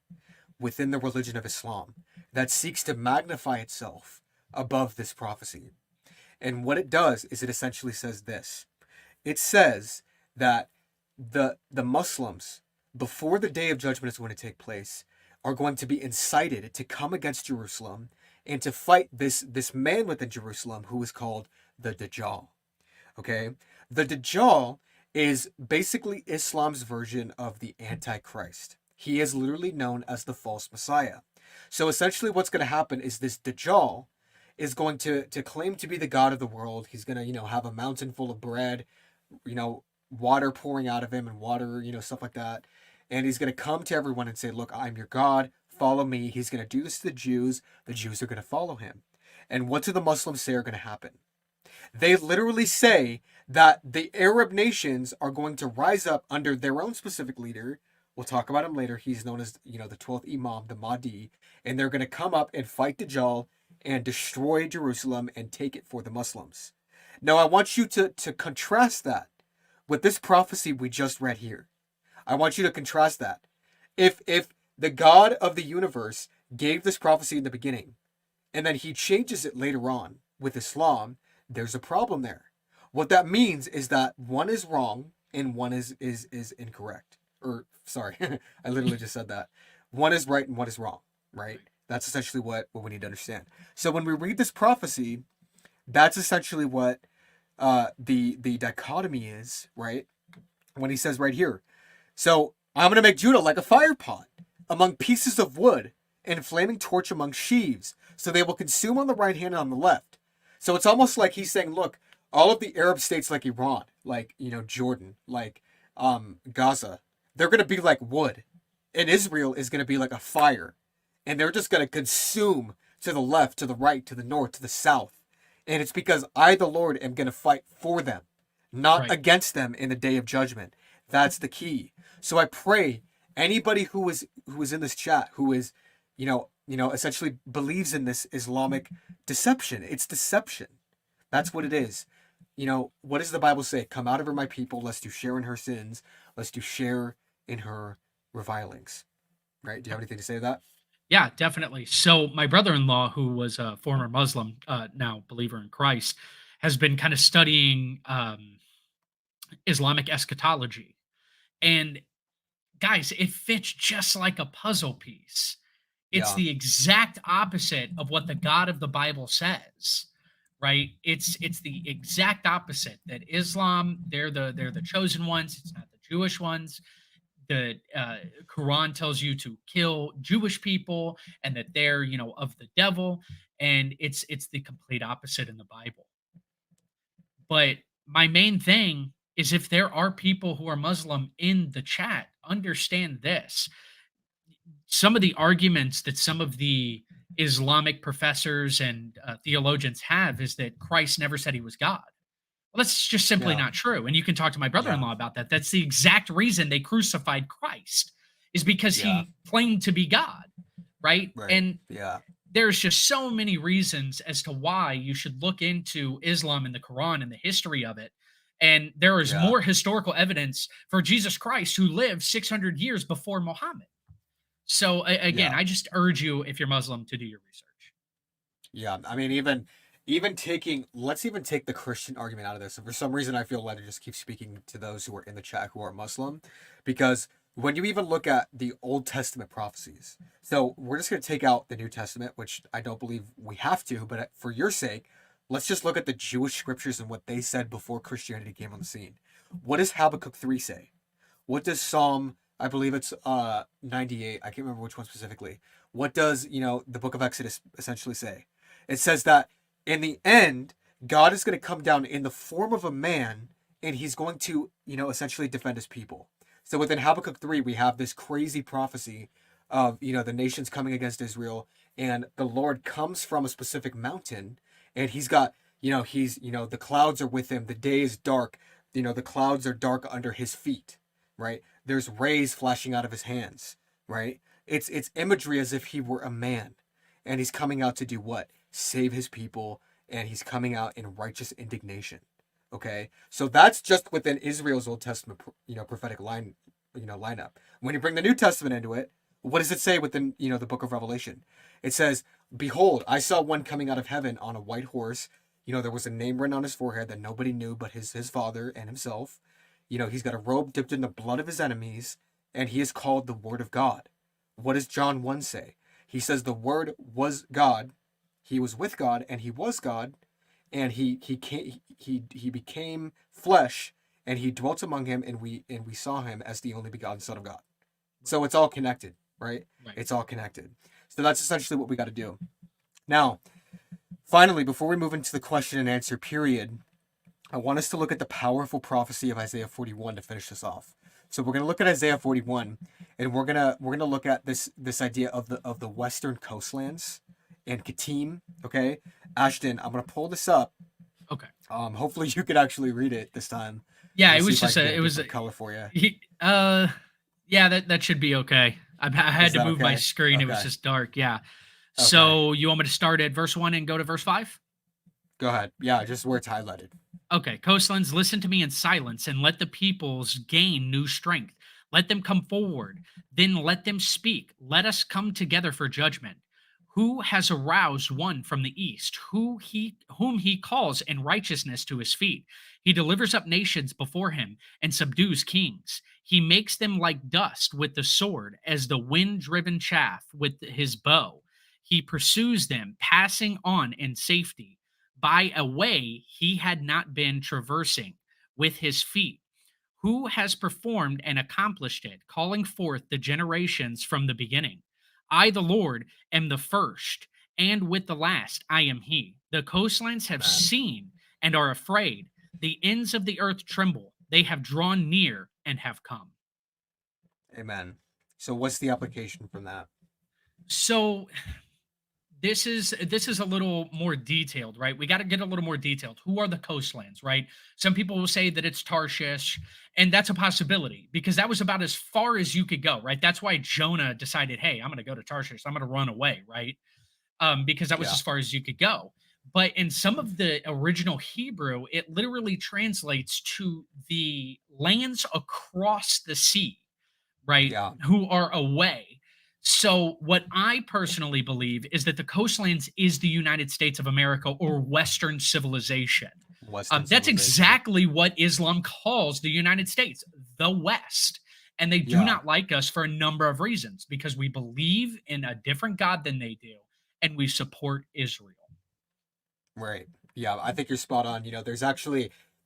within the religion of Islam that seeks to magnify itself above this prophecy. And what it does is it essentially says this. It says that the Muslims, before the day of judgment is going to take place, are going to be incited to come against Jerusalem and to fight this man within Jerusalem who is called the Dajjal. Okay, the Dajjal is basically Islam's version of the Antichrist. He is literally known as the false Messiah. So essentially, what's going to happen is this Dajjal is going to claim to be the god of the world. He's going to have a mountain full of bread, water pouring out of him and water, stuff like that. And he's going to come to everyone and say, look, I'm your God, follow me. He's going to do this to the Jews. The Jews are going to follow him. And what do the Muslims say are going to happen? They literally say that the Arab nations are going to rise up under their own specific leader. We'll talk about him later. He's known as, the 12th Imam, the Mahdi. And they're going to come up and fight Dajjal and destroy Jerusalem and take it for the Muslims. Now, I want you to contrast that with this prophecy we just read here. I want you to contrast that. If the God of the universe gave this prophecy in the beginning, and then he changes it later on with Islam, there's a problem there. What that means is that one is wrong and one is incorrect. Or sorry, I literally just said that. One is right and one is wrong, right? That's essentially what we need to understand. So when we read this prophecy, that's essentially what the dichotomy is, right? When he says right here, so I'm going to make Judah like a fire pot among pieces of wood and a flaming torch among sheaves. So they will consume on the right hand and on the left. So it's almost like he's saying, look, all of the Arab states like Iran, like, Jordan, like Gaza, they're going to be like wood. And Israel is going to be like a fire. And they're just going to consume to the left, to the right, to the north, to the south. And it's because I, the Lord, am going to fight for them, not Right. against them in the day of judgment. That's the key. So I pray anybody who is in this chat who is, essentially believes in this Islamic deception. It's deception. That's what it is. What does the Bible say? Come out of her, my people, lest you share in her sins, lest you share in her revilings. Right? Do you have anything to say to that? Yeah, definitely. So my brother-in-law, who was a former Muslim, now believer in Christ, has been kind of studying Islamic eschatology. And guys, it fits just like a puzzle piece. It's Yeah. the exact opposite of what the God of the Bible says, right? It's the exact opposite. That Islam, they're the chosen ones. It's not the Jewish ones. The Quran tells you to kill Jewish people and that they're of the devil, and it's the complete opposite in the Bible. But my main thing is, if there are people who are Muslim in the chat, understand this. Some of the arguments that some of the Islamic professors and theologians have is that Christ never said he was God. Well, that's just simply Yeah. not true. And you can talk to my Yeah. brother-in-law about that. That's the exact reason they crucified Christ, is because Yeah. he claimed to be God, right? Right. And Yeah. there's just so many reasons as to why you should look into Islam and the Quran and the history of it. And there is Yeah. more historical evidence for Jesus Christ, who lived 600 years before Muhammad. So again, Yeah. I just urge you, if you're Muslim, to do your research. Yeah, I mean, even taking, let's even take the Christian argument out of this. And for some reason, I feel led to just keep speaking to those who are in the chat who are Muslim, because when you even look at the Old Testament prophecies, so we're just going to take out the New Testament, which I don't believe we have to, but for your sake, let's just look at the Jewish scriptures and what they said before Christianity came on the scene. What does Habakkuk 3 say? What does Psalm, I believe it's 98, I can't remember which one specifically. What does, the book of Exodus essentially say? It says that in the end, God is going to come down in the form of a man and he's going to, essentially defend his people. So within Habakkuk 3, we have this crazy prophecy of, the nations coming against Israel, and the Lord comes from a specific mountain, and he's got, the clouds are with him, the day is dark, the clouds are dark under his feet, right? There's rays flashing out of his hands, right? It's imagery as if he were a man, and he's coming out to do what? Save his people, and he's coming out in righteous indignation. Okay, so that's just within Israel's Old Testament, prophetic lineup. When you bring the New Testament into it, what does it say within, the book of Revelation? It says, "Behold, I saw one coming out of heaven on a white horse. There was a name written on his forehead that nobody knew but his father and himself. He's got a robe dipped in the blood of his enemies, and he is called the Word of God." What does John 1 say? He says the Word was God, he was with God, and he was God, and he became flesh, and he dwelt among him, and we saw him as the only begotten Son of God. So it's all connected, right? Right. It's all connected. So that's essentially what we got to do. Now, finally, before we move into the question and answer period, I want us to look at the powerful prophecy of Isaiah 41 to finish this off. So we're going to look at Isaiah 41, and we're gonna look at this idea of the western coastlands and Katim. Okay, Ashton, I'm gonna pull this up. Okay. Hopefully you could actually read it this time. Yeah, Let me it see was if I just can a, get it a was, different color for you. yeah, that should be okay. I had Is to that move my okay? screen. It was Okay. just dark. Yeah. Okay. So you want me to start at verse 1 and go to verse 5? Go ahead. Yeah, just where it's highlighted. Okay, coastlands, listen to me in silence, and let the peoples gain new strength. Let them come forward, then let them speak. Let us come together for judgment. Who has aroused one from the east, whom he calls in righteousness to his feet? He delivers up nations before him and subdues kings. He makes them like dust with the sword, as the wind-driven chaff with his bow. He pursues them, passing on in safety by a way he had not been traversing with his feet. Who has performed and accomplished it, calling forth the generations from the beginning? I, the Lord, am the first, and with the last I am he. The coastlands have Man. seen and are afraid. The ends of the earth tremble. They have drawn near and have come. Amen. So what's the application from that? So this is a little more detailed, right? We got to get a little more detailed. Who are the coastlands, right? Some people will say that it's Tarshish, and that's a possibility because that was about as far as you could go, right? That's why Jonah decided, hey, I'm going to go to Tarshish. I'm going to run away, right? Because that was Yeah. as far as you could go. But in some of the original Hebrew, it literally translates to the lands across the sea, right? Yeah. Who are away. So, what I personally believe is that the coastlands is the United States of America or Western civilization. Western That's civilization. exactly what Islam calls the United States, the West. And they do Yeah. not like us for a number of reasons because we believe in a different God than they do and we support Israel. Right. Yeah, I think you're spot on.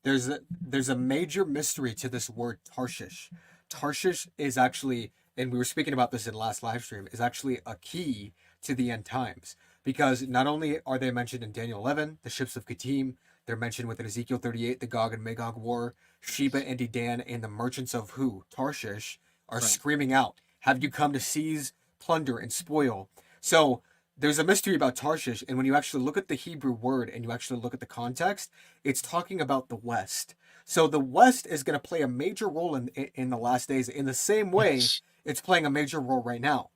There's a major mystery to this word Tarshish. Tarshish is actually, and we were speaking about this in last live stream, is actually a key to the end times, because not only are they mentioned in Daniel 11, the ships of Kittim, they're mentioned within Ezekiel 38, the Gog and Magog war. Sheba and Dedan and the merchants of who? Tarshish are Right. screaming out, "Have you come to seize, plunder, and spoil?" So there's a mystery about Tarshish, and when you actually look at the Hebrew word and you actually look at the context, it's talking about the West. So the West is going to play a major role in the last days, in the same way Yes. it's playing a major role right now,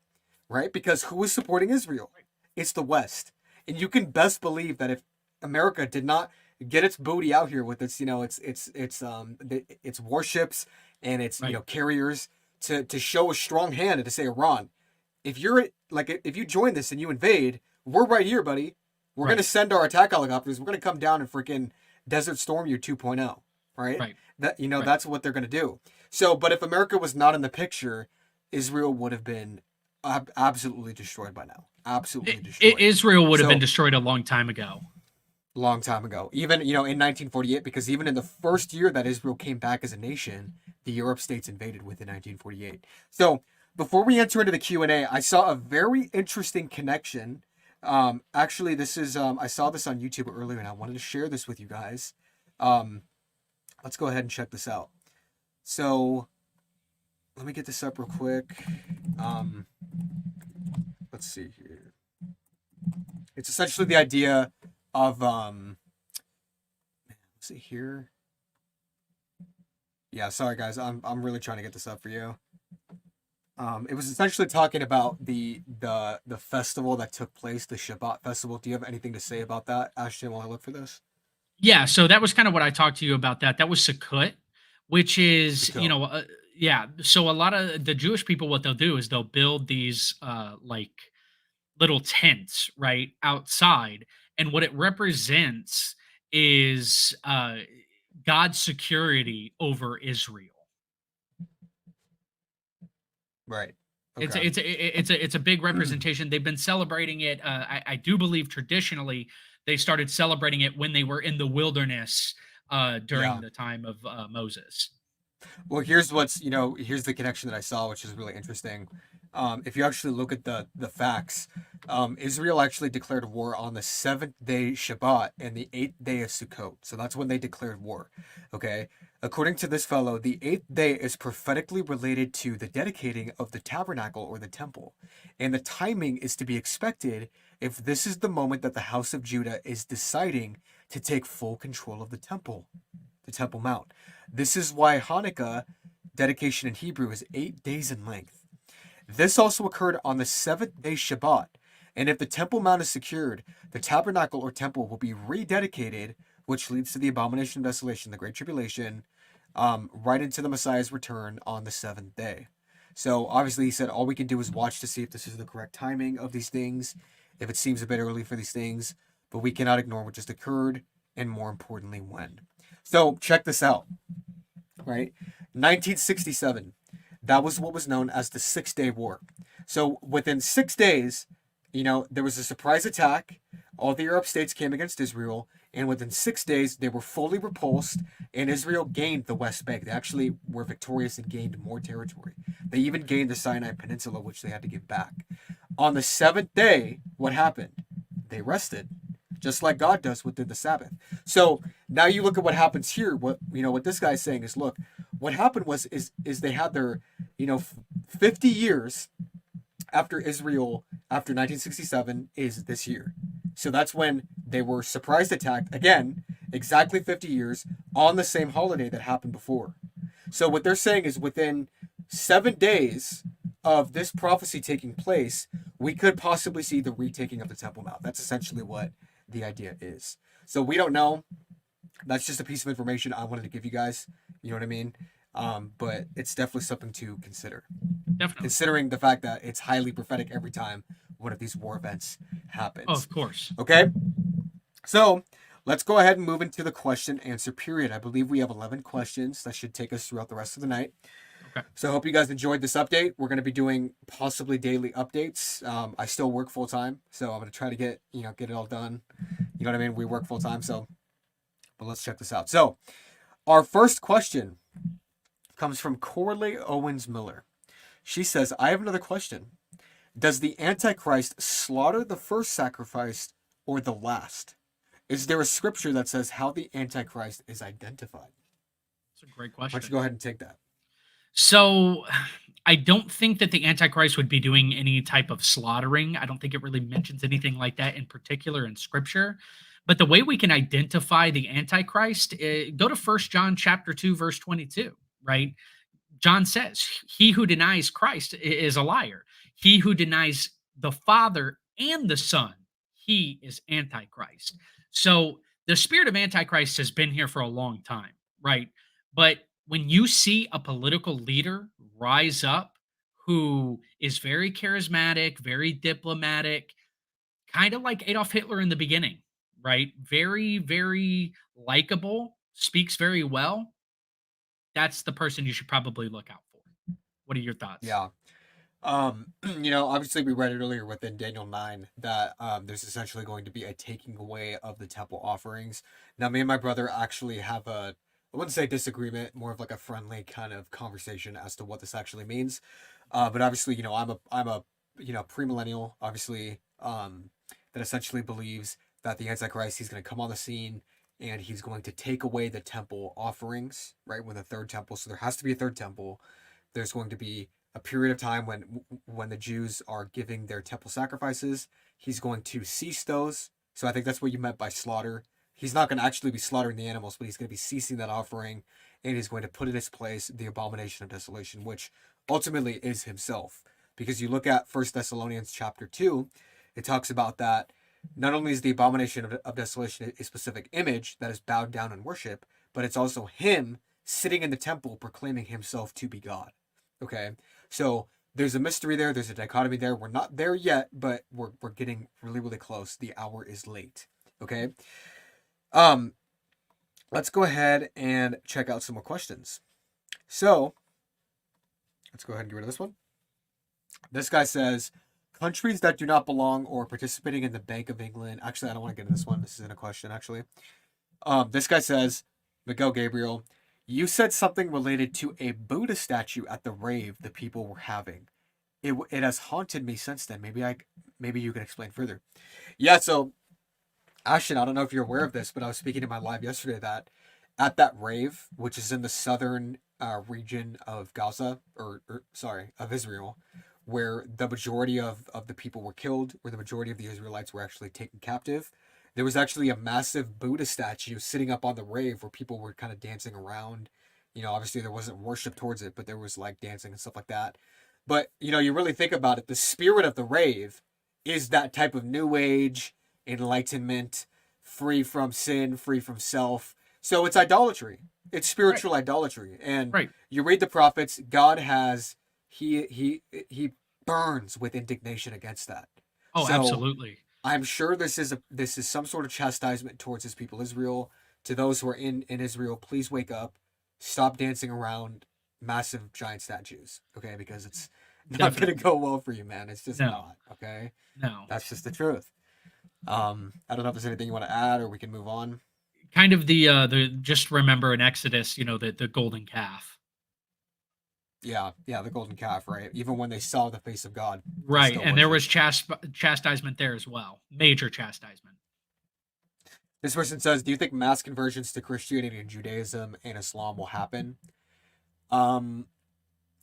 right? Because who is supporting Israel? It's the West, and you can best believe that if America did not get its booty out here with its, its warships and its, Right. carriers to show a strong hand and to say, Iran, if you're like if you join this and you invade, we're right here, buddy. We're gonna Right. send our attack helicopters. We're gonna come down and freaking Desert Storm you 2.0, right? Right. That Right. that's what they're gonna do. So, but if America was not in the picture, Israel would have been absolutely destroyed by now. Absolutely destroyed. Israel would have been So destroyed a long time ago. long time ago, even in 1948, because even in the first year that Israel came back as a nation, the Arab states invaded within 1948. So before we enter into the Q&A, I saw a very interesting connection. Actually, this is I saw this on YouTube earlier, and I wanted to share this with you guys. Um, let's go ahead and check this out. So let me get this up real quick. Um, let's see here. It's essentially the idea of let's see here. Yeah, sorry guys, I'm really trying to get this up for you. It was essentially talking about the festival that took place, the Shabbat festival. Do you have anything to say about that, Ashton, while I look for this? Yeah, so that was kind of what I talked to you about. That was Sukkot, which is, Sukkot. yeah. So a lot of the Jewish people, what they'll do is they'll build these like little tents right outside, and what it represents is God's security over Israel. Right. It's Okay. a, it's a, it's a big representation. They've been celebrating it. I do believe traditionally they started celebrating it when they were in the wilderness during Yeah. the time of Moses. Well, here's the connection that I saw, which is really interesting. If you actually look at the facts, Israel actually declared war on the seventh day Shabbat and the eighth day of Sukkot. So that's when they declared war. Okay. According to this fellow, the eighth day is prophetically related to the dedicating of the tabernacle or the temple, and the timing is to be expected if this is the moment that the house of Judah is deciding to take full control of the Temple Mount. This is why Hanukkah dedication in Hebrew is 8 days in length. This also occurred on the seventh day Shabbat, and if the Temple Mount is secured, the tabernacle or temple will be rededicated, which leads to the abomination of desolation, the Great Tribulation, right into the Messiah's return on the seventh day. So obviously, he said all we can do is watch to see if this is the correct timing of these things, if it seems a bit early for these things, but we cannot ignore what just occurred, and more importantly, when. So check this out, right? 1967, that was what was known as the 6 Day War. So within 6 days, there was a surprise attack. All the Arab states came against Israel, and within 6 days, they were fully repulsed, and Israel gained the West Bank. They actually were victorious and gained more territory. They even gained the Sinai Peninsula, which they had to give back. On the seventh day, what happened? They rested, just like God does within the Sabbath. So now you look at what happens here. What this guy's saying is, look, what happened is they had their 50 years after Israel, after 1967, is this year. So that's when they were surprise attacked again, exactly 50 years on the same holiday that happened before. So what they're saying is within 7 days of this prophecy taking place, we could possibly see the retaking of the Temple Mount. That's essentially what the idea is. So we don't know. That's just a piece of information I wanted to give you guys. You know what I mean? But it's definitely something to consider, Definitely. considering the fact that it's highly prophetic every time one of these war events happens. Oh, of course. Okay? So let's go ahead and move into the question answer period. I believe we have 11 questions that should take us throughout the rest of the night. Okay. So I hope you guys enjoyed this update. We're going to be doing possibly daily updates. I still work full time, so I'm going to try to get it all done. You know what I mean? We work full time, but let's check this out. So our first question comes from Corley Owens Miller. She says, I have another question. Does the Antichrist slaughter the first sacrifice or the last? Is there a scripture that says how the Antichrist is identified? That's a great Why question. don't you go ahead and take that? So I don't think that the Antichrist would be doing any type of slaughtering. I don't think it really mentions anything like that in particular in scripture. But the way we can identify the Antichrist, go to 1 John chapter 2, verse 22, right? John says, he who denies Christ is a liar. He who denies the Father and the Son, he is Antichrist. So the spirit of Antichrist has been here for a long time, right? But when you see a political leader rise up who is very charismatic, very diplomatic, kind of like Adolf Hitler in the beginning, right? Very, very likable, speaks very well. That's the person you should probably look out for. What are your thoughts? Yeah. Obviously we read it earlier within Daniel 9 that there's essentially going to be a taking away of the temple offerings. Now, me and my brother actually have I wouldn't say disagreement, more of like a friendly kind of conversation as to what this actually means. But obviously, I'm a premillennial, obviously, that essentially believes that the Antichrist, he's going to come on the scene and he's going to take away the temple offerings, right? When the third temple, so there has to be a third temple. There's going to be a period of time when the Jews are giving their temple sacrifices. He's going to cease those. So I think that's what you meant by slaughter. He's not going to actually be slaughtering the animals, but he's going to be ceasing that offering, and he's going to put in its place the abomination of desolation, which ultimately is himself. Because you look at First Thessalonians chapter 2, it talks about that not only is the abomination of desolation a specific image that is bowed down in worship, but it's also him sitting in the temple proclaiming himself to be God. Okay, so there's a mystery there. There's a dichotomy there. We're not there yet, but we're getting really, really close. The hour is late. Okay. Um, let's go ahead and check out some more questions. So let's go ahead and get rid of this one. This guy says, countries that do not belong or participating in the Bank of England. Actually, I don't want to get into this one. This isn't a question, actually. This guy says, Miguel Gabriel, you said something related to a Buddha statue at the rave the people were having. It has haunted me since then. Maybe you can explain further. Yeah, so Ashton, I don't know if you're aware of this, but I was speaking in my live yesterday that at that rave, which is in the southern region of Gaza, or sorry, of Israel, where the majority of the people were killed, where the majority of the Israelites were actually taken captive, there was actually a massive Buddha statue sitting up on the rave where people were kind of dancing around. Obviously there wasn't worship towards it, but there was like dancing and stuff like that. But you really think about it, the spirit of the rave is that type of new age enlightenment, free from sin, free from self. So it's idolatry. It's Right. spiritual idolatry. And Right. you read the prophets, God has he burns with indignation against that. Oh, So absolutely. I'm sure this is some sort of chastisement towards his people Israel. To those who are in Israel, please wake up. Stop dancing around massive giant statues, okay? Because it's not gonna Definitely. go well for you, man. It's just No. not, okay? No. That's just the truth. I don't know if there's anything you want to add, or we can move on. Kind of the just remember in Exodus, the golden calf. Yeah, yeah, the golden calf, right? Even when they saw the face of God, they Right. still And there was worshipped. chastisement there as well. Major chastisement. This person says, "Do you think mass conversions to Christianity and Judaism and Islam will happen?" Um,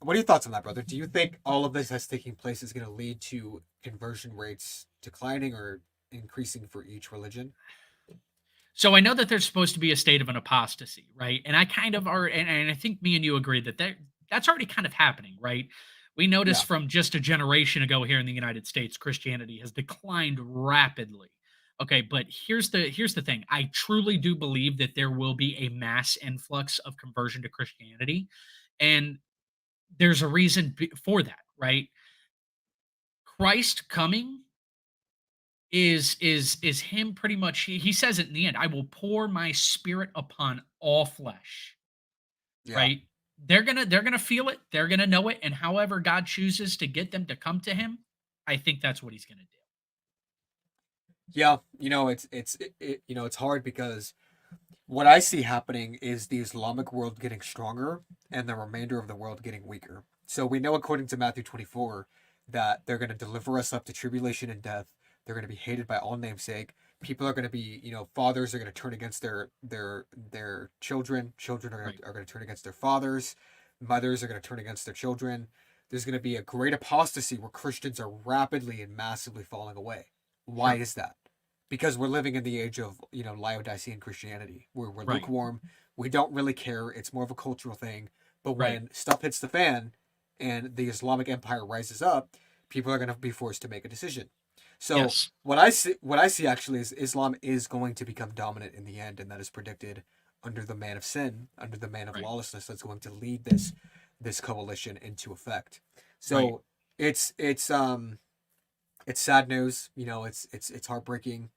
what are your thoughts on that, brother? Do you think all of this that's taking place is going to lead to conversion rates declining or increasing for each religion? So I know that there's supposed to be a state of an apostasy, right? And I kind of are, and I think me and you agree that that's already kind of happening, right? We notice Yeah, from just a generation ago here in the United States, Christianity has declined rapidly. Okay, but here's the thing. I truly do believe that there will be a mass influx of conversion to Christianity, and there's a reason for that, right? Christ coming is him pretty much he says it in the end, I will pour my spirit upon all flesh, yeah, right? They're gonna feel it, they're gonna know it, and however God chooses to get them to come to him, I think that's what he's gonna do. yeah. It's hard because what I see happening is the Islamic world getting stronger and the remainder of the world getting weaker. So we know, according to Matthew 24, that they're going to deliver us up to tribulation and death. They're going to be hated by all namesake. People are going to be, fathers are going to turn against their children. Children Right. are going to turn against their fathers. Mothers are going to turn against their children. There's going to be a great apostasy where Christians are rapidly and massively falling away. Why Sure. is that? Because we're living in the age of Laodicean Christianity, where we're Right. lukewarm. We don't really care. It's more of a cultural thing. But Right. when stuff hits the fan and the Islamic Empire rises up, people are going to be forced to make a decision. So Yes. what I see actually is Islam is going to become dominant in the end, and that is predicted under the man of sin, under the man of Right. lawlessness that's going to lead this coalition into effect. Right. So it's sad news. You know, it's heartbreaking.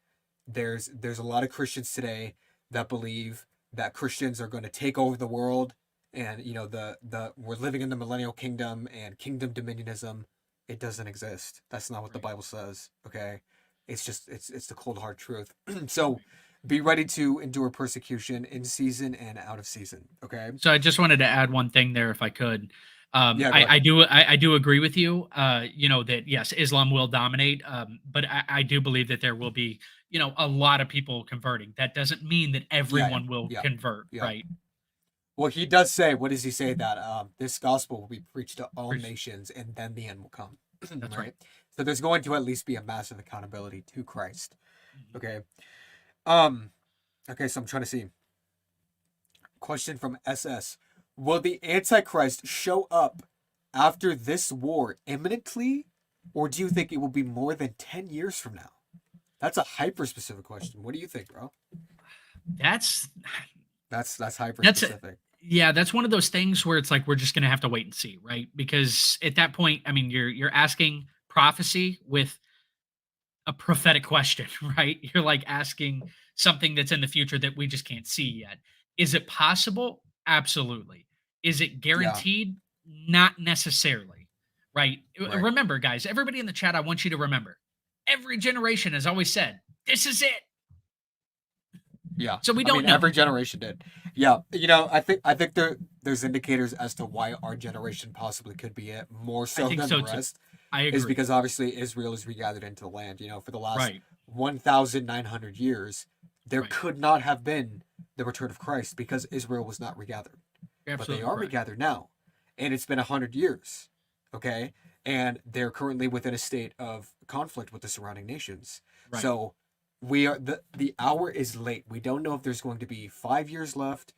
There's a lot of Christians today that believe that Christians are going to take over the world, and you know the we're living in the millennial kingdom and kingdom dominionism. It doesn't exist. That's not what the Right. Bible says. Okay, it's just it's the cold hard truth. So Right. be ready to endure persecution in season and out of season. Okay. So I just wanted to add one thing there, if I could. Yeah. Go ahead. I do agree with you. You know that yes, Islam will dominate, but I do believe that there will be a lot of people converting. That doesn't mean that Yeah. Yeah. everyone will Yeah. convert, Yeah. right? Well, he does say, what does he say? That this gospel will be preached to all Preach- nations, and then the end will come. That's right. Right. So there's going to at least be a massive accountability to Christ. Mhm. Okay. Um. Okay. So I'm trying to see. Question from SS: will the Antichrist show up after this war imminently, or do you think it will be more than 10 years from now? That's a hyper specific question. What do you think, bro? That's That's hyper that's a, specific. yeah, that's one of those things where it's like we're just gonna have to wait and see, right? Because at that point, I mean, you're asking prophecy with a prophetic question, right? You're like asking something that's in the future that we just can't see yet. Is it possible? Absolutely. Is it Yeah. guaranteed? Not necessarily, right? Right. Remember, guys, everybody in the chat, I want you to remember every generation has always said, this is it. Yeah, So we I mean don't know. every generation did. Yeah, I think there's indicators as to why our generation possibly could be it more I so think than the so too. rest I is agree. because obviously Israel is regathered into the land. You know, for the last Right. 1,900 years, there Right. could not have been the return of Christ because Israel was not regathered, You're but they absolutely are correct. regathered now, and it's been 100 years. Okay, and they're currently within a state of conflict with the surrounding nations. Right. So we are the hour is late. We don't know if there's going to be 5 years left,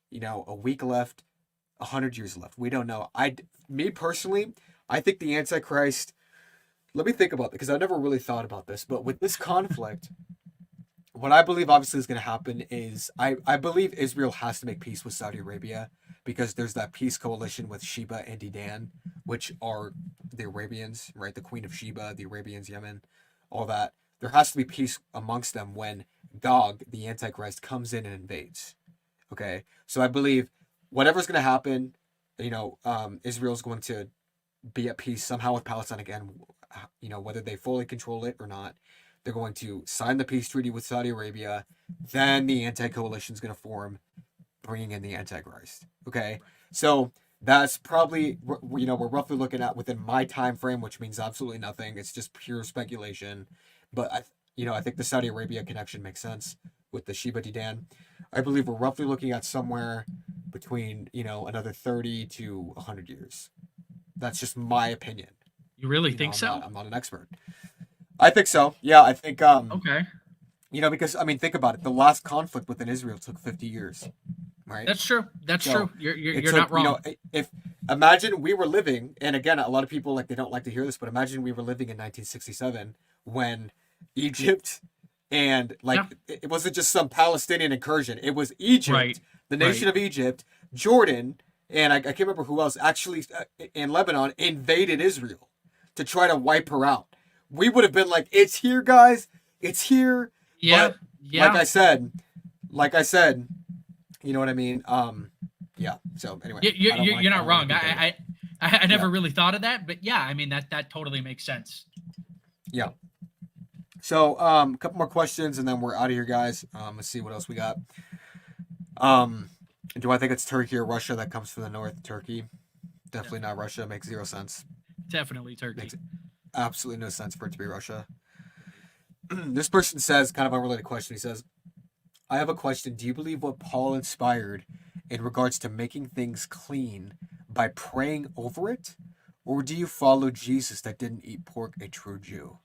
you know, a week left, 100 years left. We don't know. Me personally, I think the Antichrist. Let me think about it because I never really thought about this, but with this conflict, what I believe obviously is going to happen is I believe Israel has to make peace with Saudi Arabia because there's that peace coalition with Sheba and Dedan, which are the Arabians, right? The Queen of Sheba, the Arabians, Yemen, all that. There has to be peace amongst them when Gog, the Antichrist, comes in and invades. Okay, so I believe whatever's going to happen, you know, Israel's going to be at peace somehow with Palestine again. You know, whether they fully control it or not, they're going to sign the peace treaty with Saudi Arabia. Then the anti-coalition is going to form, bringing in the Antichrist. Okay, Right. so that's probably we're roughly looking at within my time frame, which means absolutely nothing. It's just pure speculation. But I think the Saudi Arabia connection makes sense with the Sheba Didan. I believe we're roughly looking at somewhere between another 30 to 100 years. That's just my opinion. You really You know, think I'm so? not I'm not an expert. I think so. Yeah, I think Okay. because I mean think about it. The last conflict within Israel took 50 years, right? That's true. That's So true. You're you're, it you're took, not wrong. if imagine we were living, and again, a lot of people like they don't like to hear this, but imagine we were living in 1967 when Egypt and Yeah. it wasn't just some Palestinian incursion. It was Egypt, Right. the Right. nation of Egypt, Jordan, and I can't remember who else actually in Lebanon invaded Israel to try to wipe her out. We would have been like, "It's here, guys. It's here." Yeah. But like Yeah. I said, like I said, you know what I mean? Yeah. So anyway, You, you, I don't you- want you're to. I not don't want wrong. to debate it. I Yeah. never really thought of that, but yeah, I mean that totally makes sense. Yeah. So a couple more questions and then we're out of here, guys. Let's see what else we got. Um, do I think it's Turkey or Russia that comes from the north? Turkey. Definitely not Definitely, Russia. Makes zero sense. definitely Turkey. Makes absolutely no sense for it to be Russia. Right. This person says, kind of unrelated question. He says, I have a question. Do you believe what Paul inspired in regards to making things clean by praying over it? Or do you follow Jesus that didn't eat pork, a true Jew?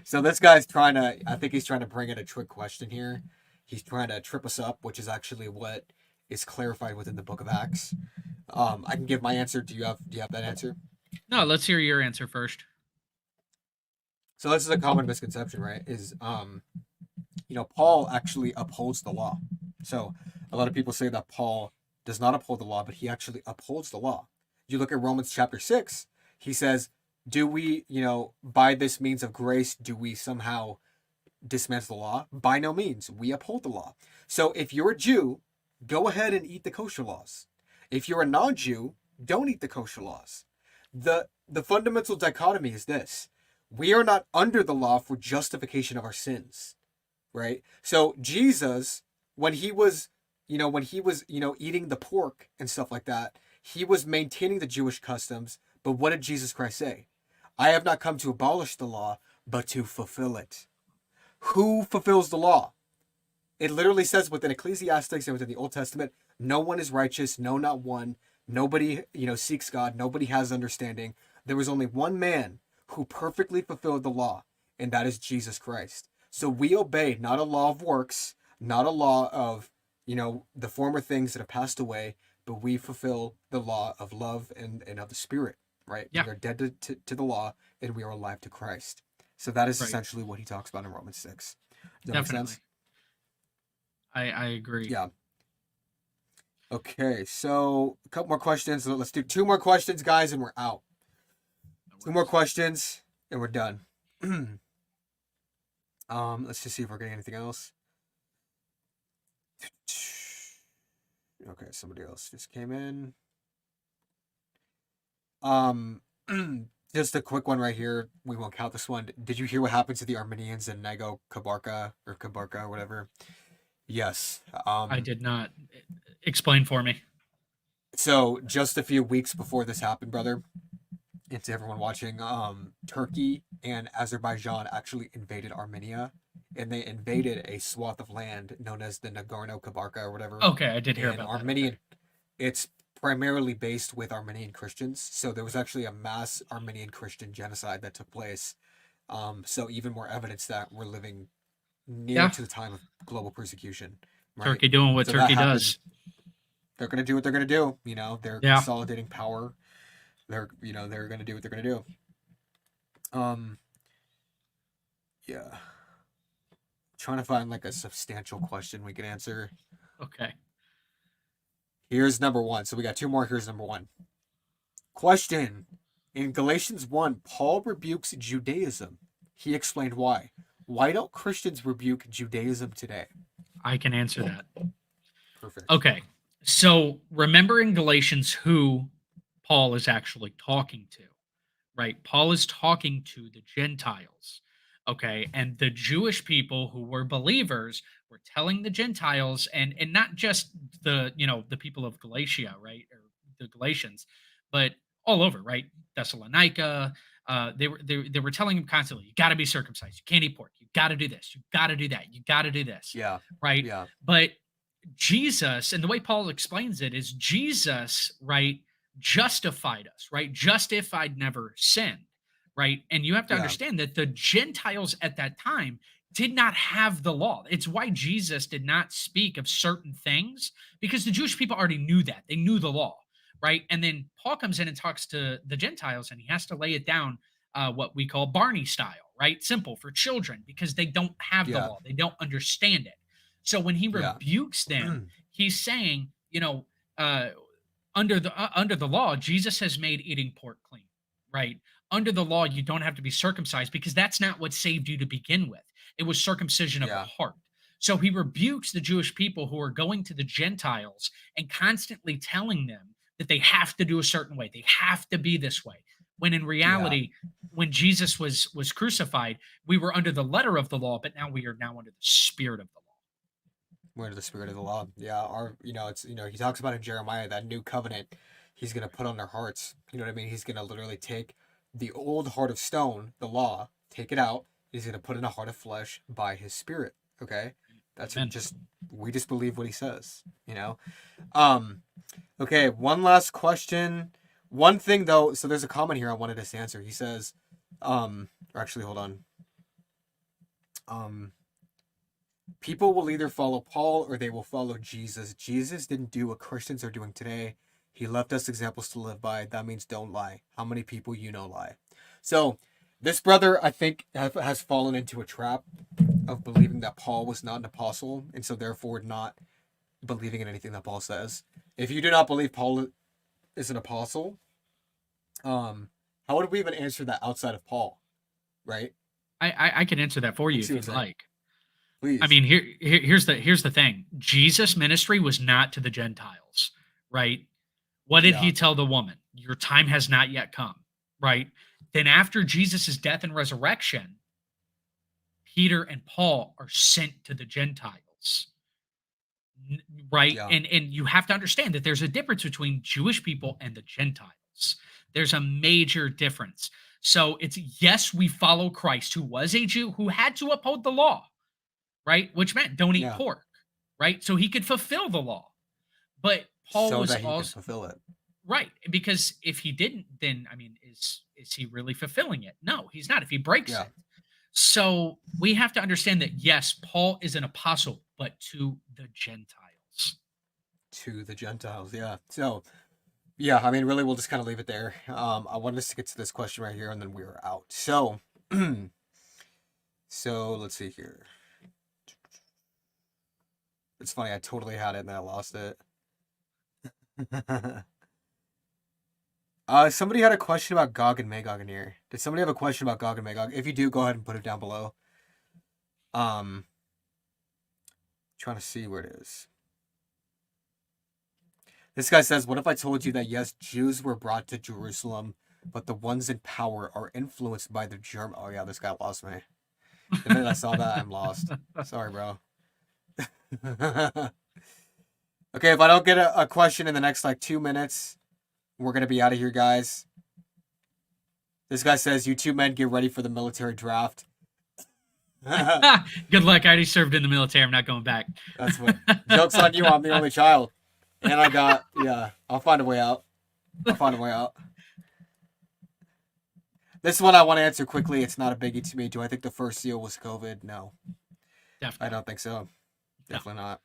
So this guy's I think he's trying to bring in a trick question here. He's trying to trip us up, which is actually what is clarified within the book of Acts. I can give my answer. Do you have that answer? No, let's hear your answer first. So this is a common misconception, right? Is Paul actually upholds the law. So a lot of people say that Paul does not uphold the law, but he actually upholds the law. You look at Romans chapter 6, he says, do we, by this means of grace, do we somehow dismantle the law? By no means. We uphold the law. So if you're a Jew, go ahead and eat the kosher laws. If you're a non-Jew, don't eat the kosher laws. The fundamental dichotomy is this. We are not under the law for justification of our sins, right? So Jesus, when he was eating the pork and stuff like that, he was maintaining the Jewish customs. But what did Jesus Christ say? I have not come to abolish the law, but to fulfill it. Who fulfills the law? It literally says within Ecclesiastes and within the Old Testament, no one is righteous, no, not one. Nobody, seeks God. Nobody has understanding. There was only one man who perfectly fulfilled the law, and that is Jesus Christ. So we obey not a law of works, not a law of, the former things that have passed away, but we fulfill the law of love and of the Spirit, right? Yeah. We are dead to the law, and we are alive to Christ. So that is Right. essentially what he talks about in Romans 6. Does that Definitely. make sense? I agree. Yeah. Okay, so a couple more questions. Let's do 2 more questions, guys, and we're out. 2 more questions, and we're done. Let's just see if we're getting anything else. Okay, somebody else just came in. Just a quick one right here. We won't count this one. Did you hear what happened to the Armenians in Nagorno-Karabakh or whatever? Yes. I did not. Explain for me. So just a few weeks before this happened, brother, and to everyone watching, Turkey and Azerbaijan actually invaded Armenia, and they invaded a swath of land known as the Nagorno-Karabakh or whatever. Okay, I did hear And about Armenian, that. it's primarily based with Armenian Christians. So there was actually a mass Armenian Christian genocide that took place. So even more evidence that we're living near to the time of global persecution. Right? Turkey doing what So Turkey does. They're gonna do what they're gonna do. They're Yeah. consolidating power. They're gonna do what they're gonna do. Yeah. Trying to find like a substantial question we can answer. Okay. Here's number 1. So we got 2 more. Here's number 1. Question. In Galatians 1, Paul rebukes Judaism. He explained why. Why don't Christians rebuke Judaism today? I can answer that. Perfect. Okay. So remember in Galatians who Paul is actually talking to, right? Paul is talking to the Gentiles. Okay. And the Jewish people who were believers were telling the Gentiles and not just the, the people of Galatia, right? Or the Galatians, but all over, right? Thessalonica. They were telling him constantly, you got to be circumcised. You can't eat pork. You got to do this. You got to do that. You got to do this. Yeah. Right. Yeah. But Jesus, and the way Paul explains it is Jesus, right, justified us, right? Justified, never sinned, right? And you have to understand that the Gentiles at that time did not have the law. It's why Jesus did not speak of certain things because the Jewish people already knew that. They knew the law, right? And then Paul comes in and talks to the Gentiles and he has to lay it down what we call Barney style, right? Simple for children because they don't have the law. They don't understand it. So when he rebukes them, he's saying, under the law, Jesus has made eating pork clean, right? Under the law, you don't have to be circumcised because that's not what saved you to begin with. It was circumcision of the heart. So he rebukes the Jewish people who are going to the Gentiles and constantly telling them that they have to do a certain way. They have to be this way. When in reality, when Jesus was crucified, we were under the letter of the law, but now we are now under the spirit of the law. We're under the spirit of the law. Yeah, he talks about in Jeremiah that new covenant he's gonna put on their hearts. You know what I mean? He's gonna literally take the old heart of stone, the law, take it out. He's gonna put in a heart of flesh by his spirit. Okay, that's we just believe what he says. Okay, one last question. One thing though, so there's a comment here I wanted us to answer. He says, or actually, hold on. People will either follow Paul or they will follow Jesus. Jesus didn't do what Christians are doing today. He left us examples to live by. That means don't lie. How many people lie? So this brother, I think, has fallen into a trap of believing that Paul was not an apostle and so therefore not believing in anything that Paul says. If you do not believe Paul is an apostle, how would we even answer that outside of Paul, right? I can answer that for you if See what you'd I'm saying? like. Please. I mean, here's the thing. Jesus' ministry was not to the Gentiles, right? What did Yeah. he tell the woman? Your time has not yet come, right? Then after Jesus' death and resurrection, Peter and Paul are sent to the Gentiles, right? Yeah. And you have to understand that there's a difference between Jewish people and the Gentiles. There's a major difference. So it's, yes, we follow Christ, who was a Jew who had to uphold the law, right? Which meant don't eat Yeah. pork, right? So he could fulfill the law. But Paul So was that he can also fulfill it. right, because if he didn't, then I mean, is he really fulfilling it? No, he's not. If he breaks Yeah. it, so we have to understand that yes, Paul is an apostle, but to the Gentiles. To the Gentiles, yeah. So, yeah, I mean, really, we'll just kind of leave it there. I wanted us to get to this question right here, and then we were out. So, so let's see here. It's funny, I totally had it and then I lost it. Somebody had a question about Gog and Magog in here. Did somebody have a question about Gog and Magog? If you do, go ahead and put it down below. Trying to see where it is. This guy says, what if I told you that yes, Jews were brought to Jerusalem, but the ones in power are influenced by the German... Oh yeah, this guy lost me. The minute I saw that, I'm lost. Sorry, bro. Okay, if I don't get a question in the next, 2 minutes, we're going to be out of here, guys. This guy says, you two men get ready for the military draft. Good luck. I already served in the military. I'm not going back. That's what... Joke's on you, I'm the only child. And I got... Yeah, I'll find a way out. This one I want to answer quickly. It's not a biggie to me. Do I think the first seal was COVID? No. Definitely. I don't think so. Definitely not.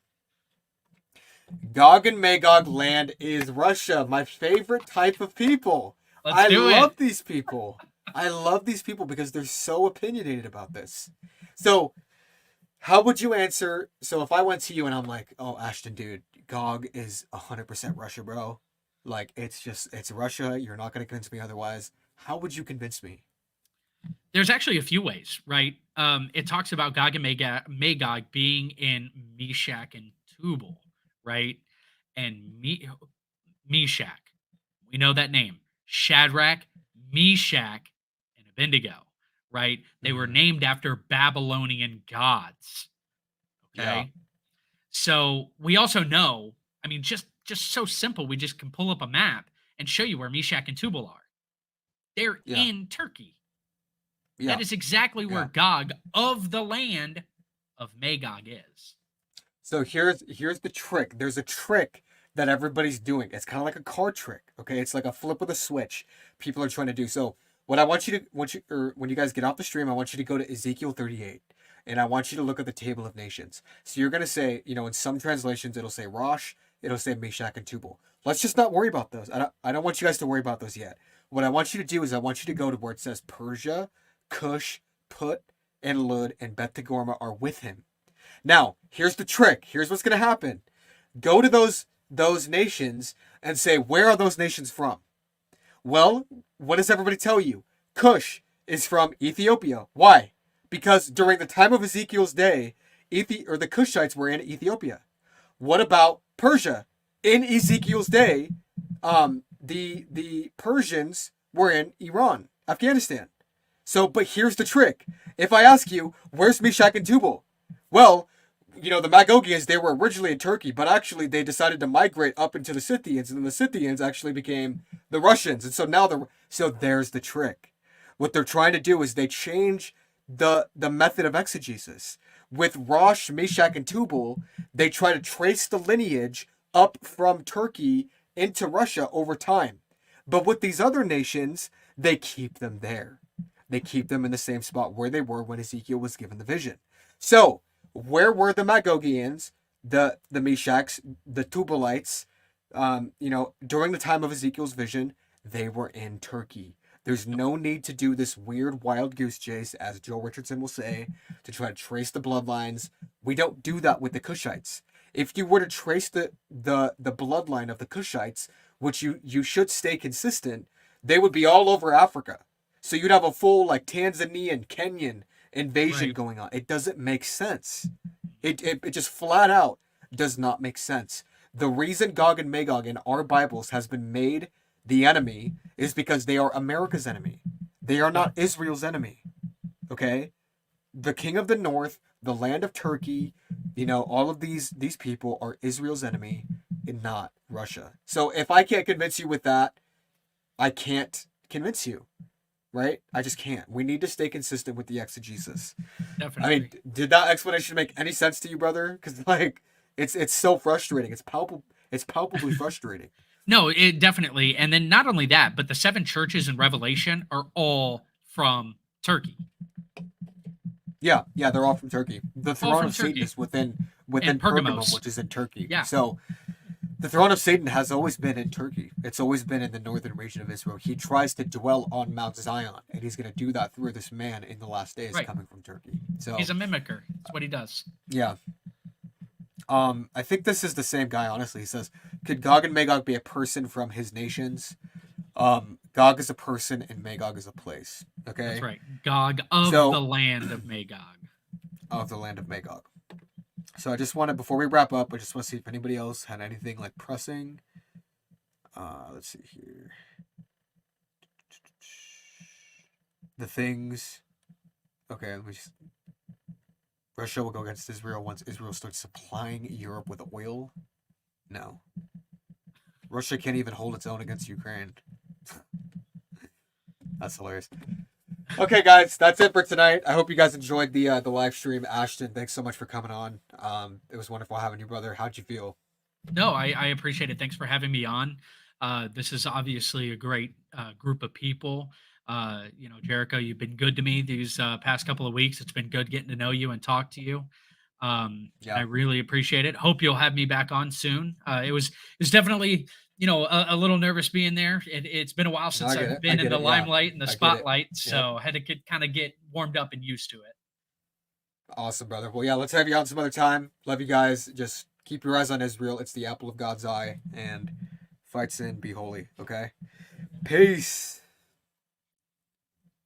Gog and Magog land is Russia. My favorite type of people. I love these people. I love these people because they're so opinionated about this. So, how would you answer? So, if I went to you and I'm like, oh, Ashton, dude, Gog is 100% Russia, bro. It's Russia. You're not going to convince me otherwise. How would you convince me? There's actually a few ways, right? It talks about Gog and Magog being in Meshach and Tubal, right? And Meshach, we know that name. Shadrach, Meshach, and Abednego, right? They were named after Babylonian gods. Okay. Yeah. So we also know, I mean, just so simple, we just can pull up a map and show you where Meshach and Tubal are. They're in Turkey. Yeah. That is exactly where Gog of the land of Magog is. So here's the trick. There's a trick that everybody's doing. It's kind of like a card trick. Okay, it's like a flip of a switch. People are trying to do. So what I want you to, when you guys get off the stream, I want you to go to Ezekiel 38, and I want you to look at the table of nations. So you're gonna say, in some translations it'll say Rosh, it'll say Meshach and Tubal. Let's just not worry about those. I don't want you guys to worry about those yet. What I want you to do is I want you to go to where it says Persia, Cush, Put, and Lud, and Beth Togarmah are with him. Now, here's the trick. Here's what's going to happen. Go to those nations and say, where are those nations from? Well, what does everybody tell you? Cush is from Ethiopia. Why? Because during the time of Ezekiel's day, the Cushites were in Ethiopia. What about Persia? In Ezekiel's day, the Persians were in Iran, Afghanistan. So, but here's the trick. If I ask you, where's Meshach and Tubal? Well, the Magogians, they were originally in Turkey, but actually they decided to migrate up into the Scythians, and then the Scythians actually became the Russians. And so now so there's the trick. What they're trying to do is they change the method of exegesis. With Rosh, Meshach, and Tubal, they try to trace the lineage up from Turkey into Russia over time. But with these other nations, they keep them there. They keep them in the same spot where they were when Ezekiel was given the vision. So, where were the Magogians, the Meshachs, the Tubalites, during the time of Ezekiel's vision? They were in Turkey. There's no need to do this weird wild goose chase, as Joe Richardson will say, to try to trace the bloodlines. We don't do that with the Cushites. if you were to trace the bloodline of the Cushites, which you should stay consistent, they would be all over Africa. So you'd have a full like Tanzanian, Kenyan invasion Right. going on. It doesn't make sense. It just flat out does not make sense. The reason Gog and Magog in our Bibles has been made the enemy is because they are America's enemy. They are not Israel's enemy. Okay? The king of the north, the land of Turkey, all of these people are Israel's enemy and not Russia. So if I can't convince you with that, I can't convince you, right? I just can't. We need to stay consistent with the exegesis. I mean, Definitely. did that explanation make any sense to you, brother? Because like, it's so frustrating. It's palpable. It's palpably frustrating. No, it definitely. And then not only that, but the seven churches in Revelation are all from Turkey. Yeah, they're all from Turkey. The All throne from of Satan Turkey. is within And Pergamum, Pergamos. which is in Turkey. Yeah. So the throne of Satan has always been in Turkey. It's always been in the northern region of Israel. He tries to dwell on Mount Zion, and he's going to do that through this man in the last days Right. coming from Turkey. So He's a mimicker. That's what he does. yeah. I think this is the same guy. Honestly, he says, "Could Gog and Magog be a person from his nations?" Gog is a person, and Magog is a place. Okay. That's right. Gog of So- the land of Magog. Of the land of Magog. So I just wanted, before we wrap up, I just want to see if anybody else had anything like pressing. Let's see here. The things. Okay, let me just. Russia will go against Israel once Israel starts supplying Europe with oil. No. Russia can't even hold its own against Ukraine. That's hilarious. Okay, guys, that's it for tonight. I hope you guys enjoyed the live stream. Ashton, thanks so much for coming on. It was wonderful having you, brother. How'd you feel? No, I appreciate it. Thanks for having me on. This is obviously a great group of people. Jericho, you've been good to me these past couple of weeks. It's been good getting to know you and talk to you. Yeah. I really appreciate it. Hope you'll have me back on soon. It was definitely a little nervous being there. It's been a while since I've been in the limelight and the spotlight, so I had to kind of get warmed up and used to it. Awesome, brother. Well, yeah, let's have you on some other time. Love you guys. Just keep your eyes on Israel. It's the apple of God's eye, and fight sin, be holy. Okay. Peace.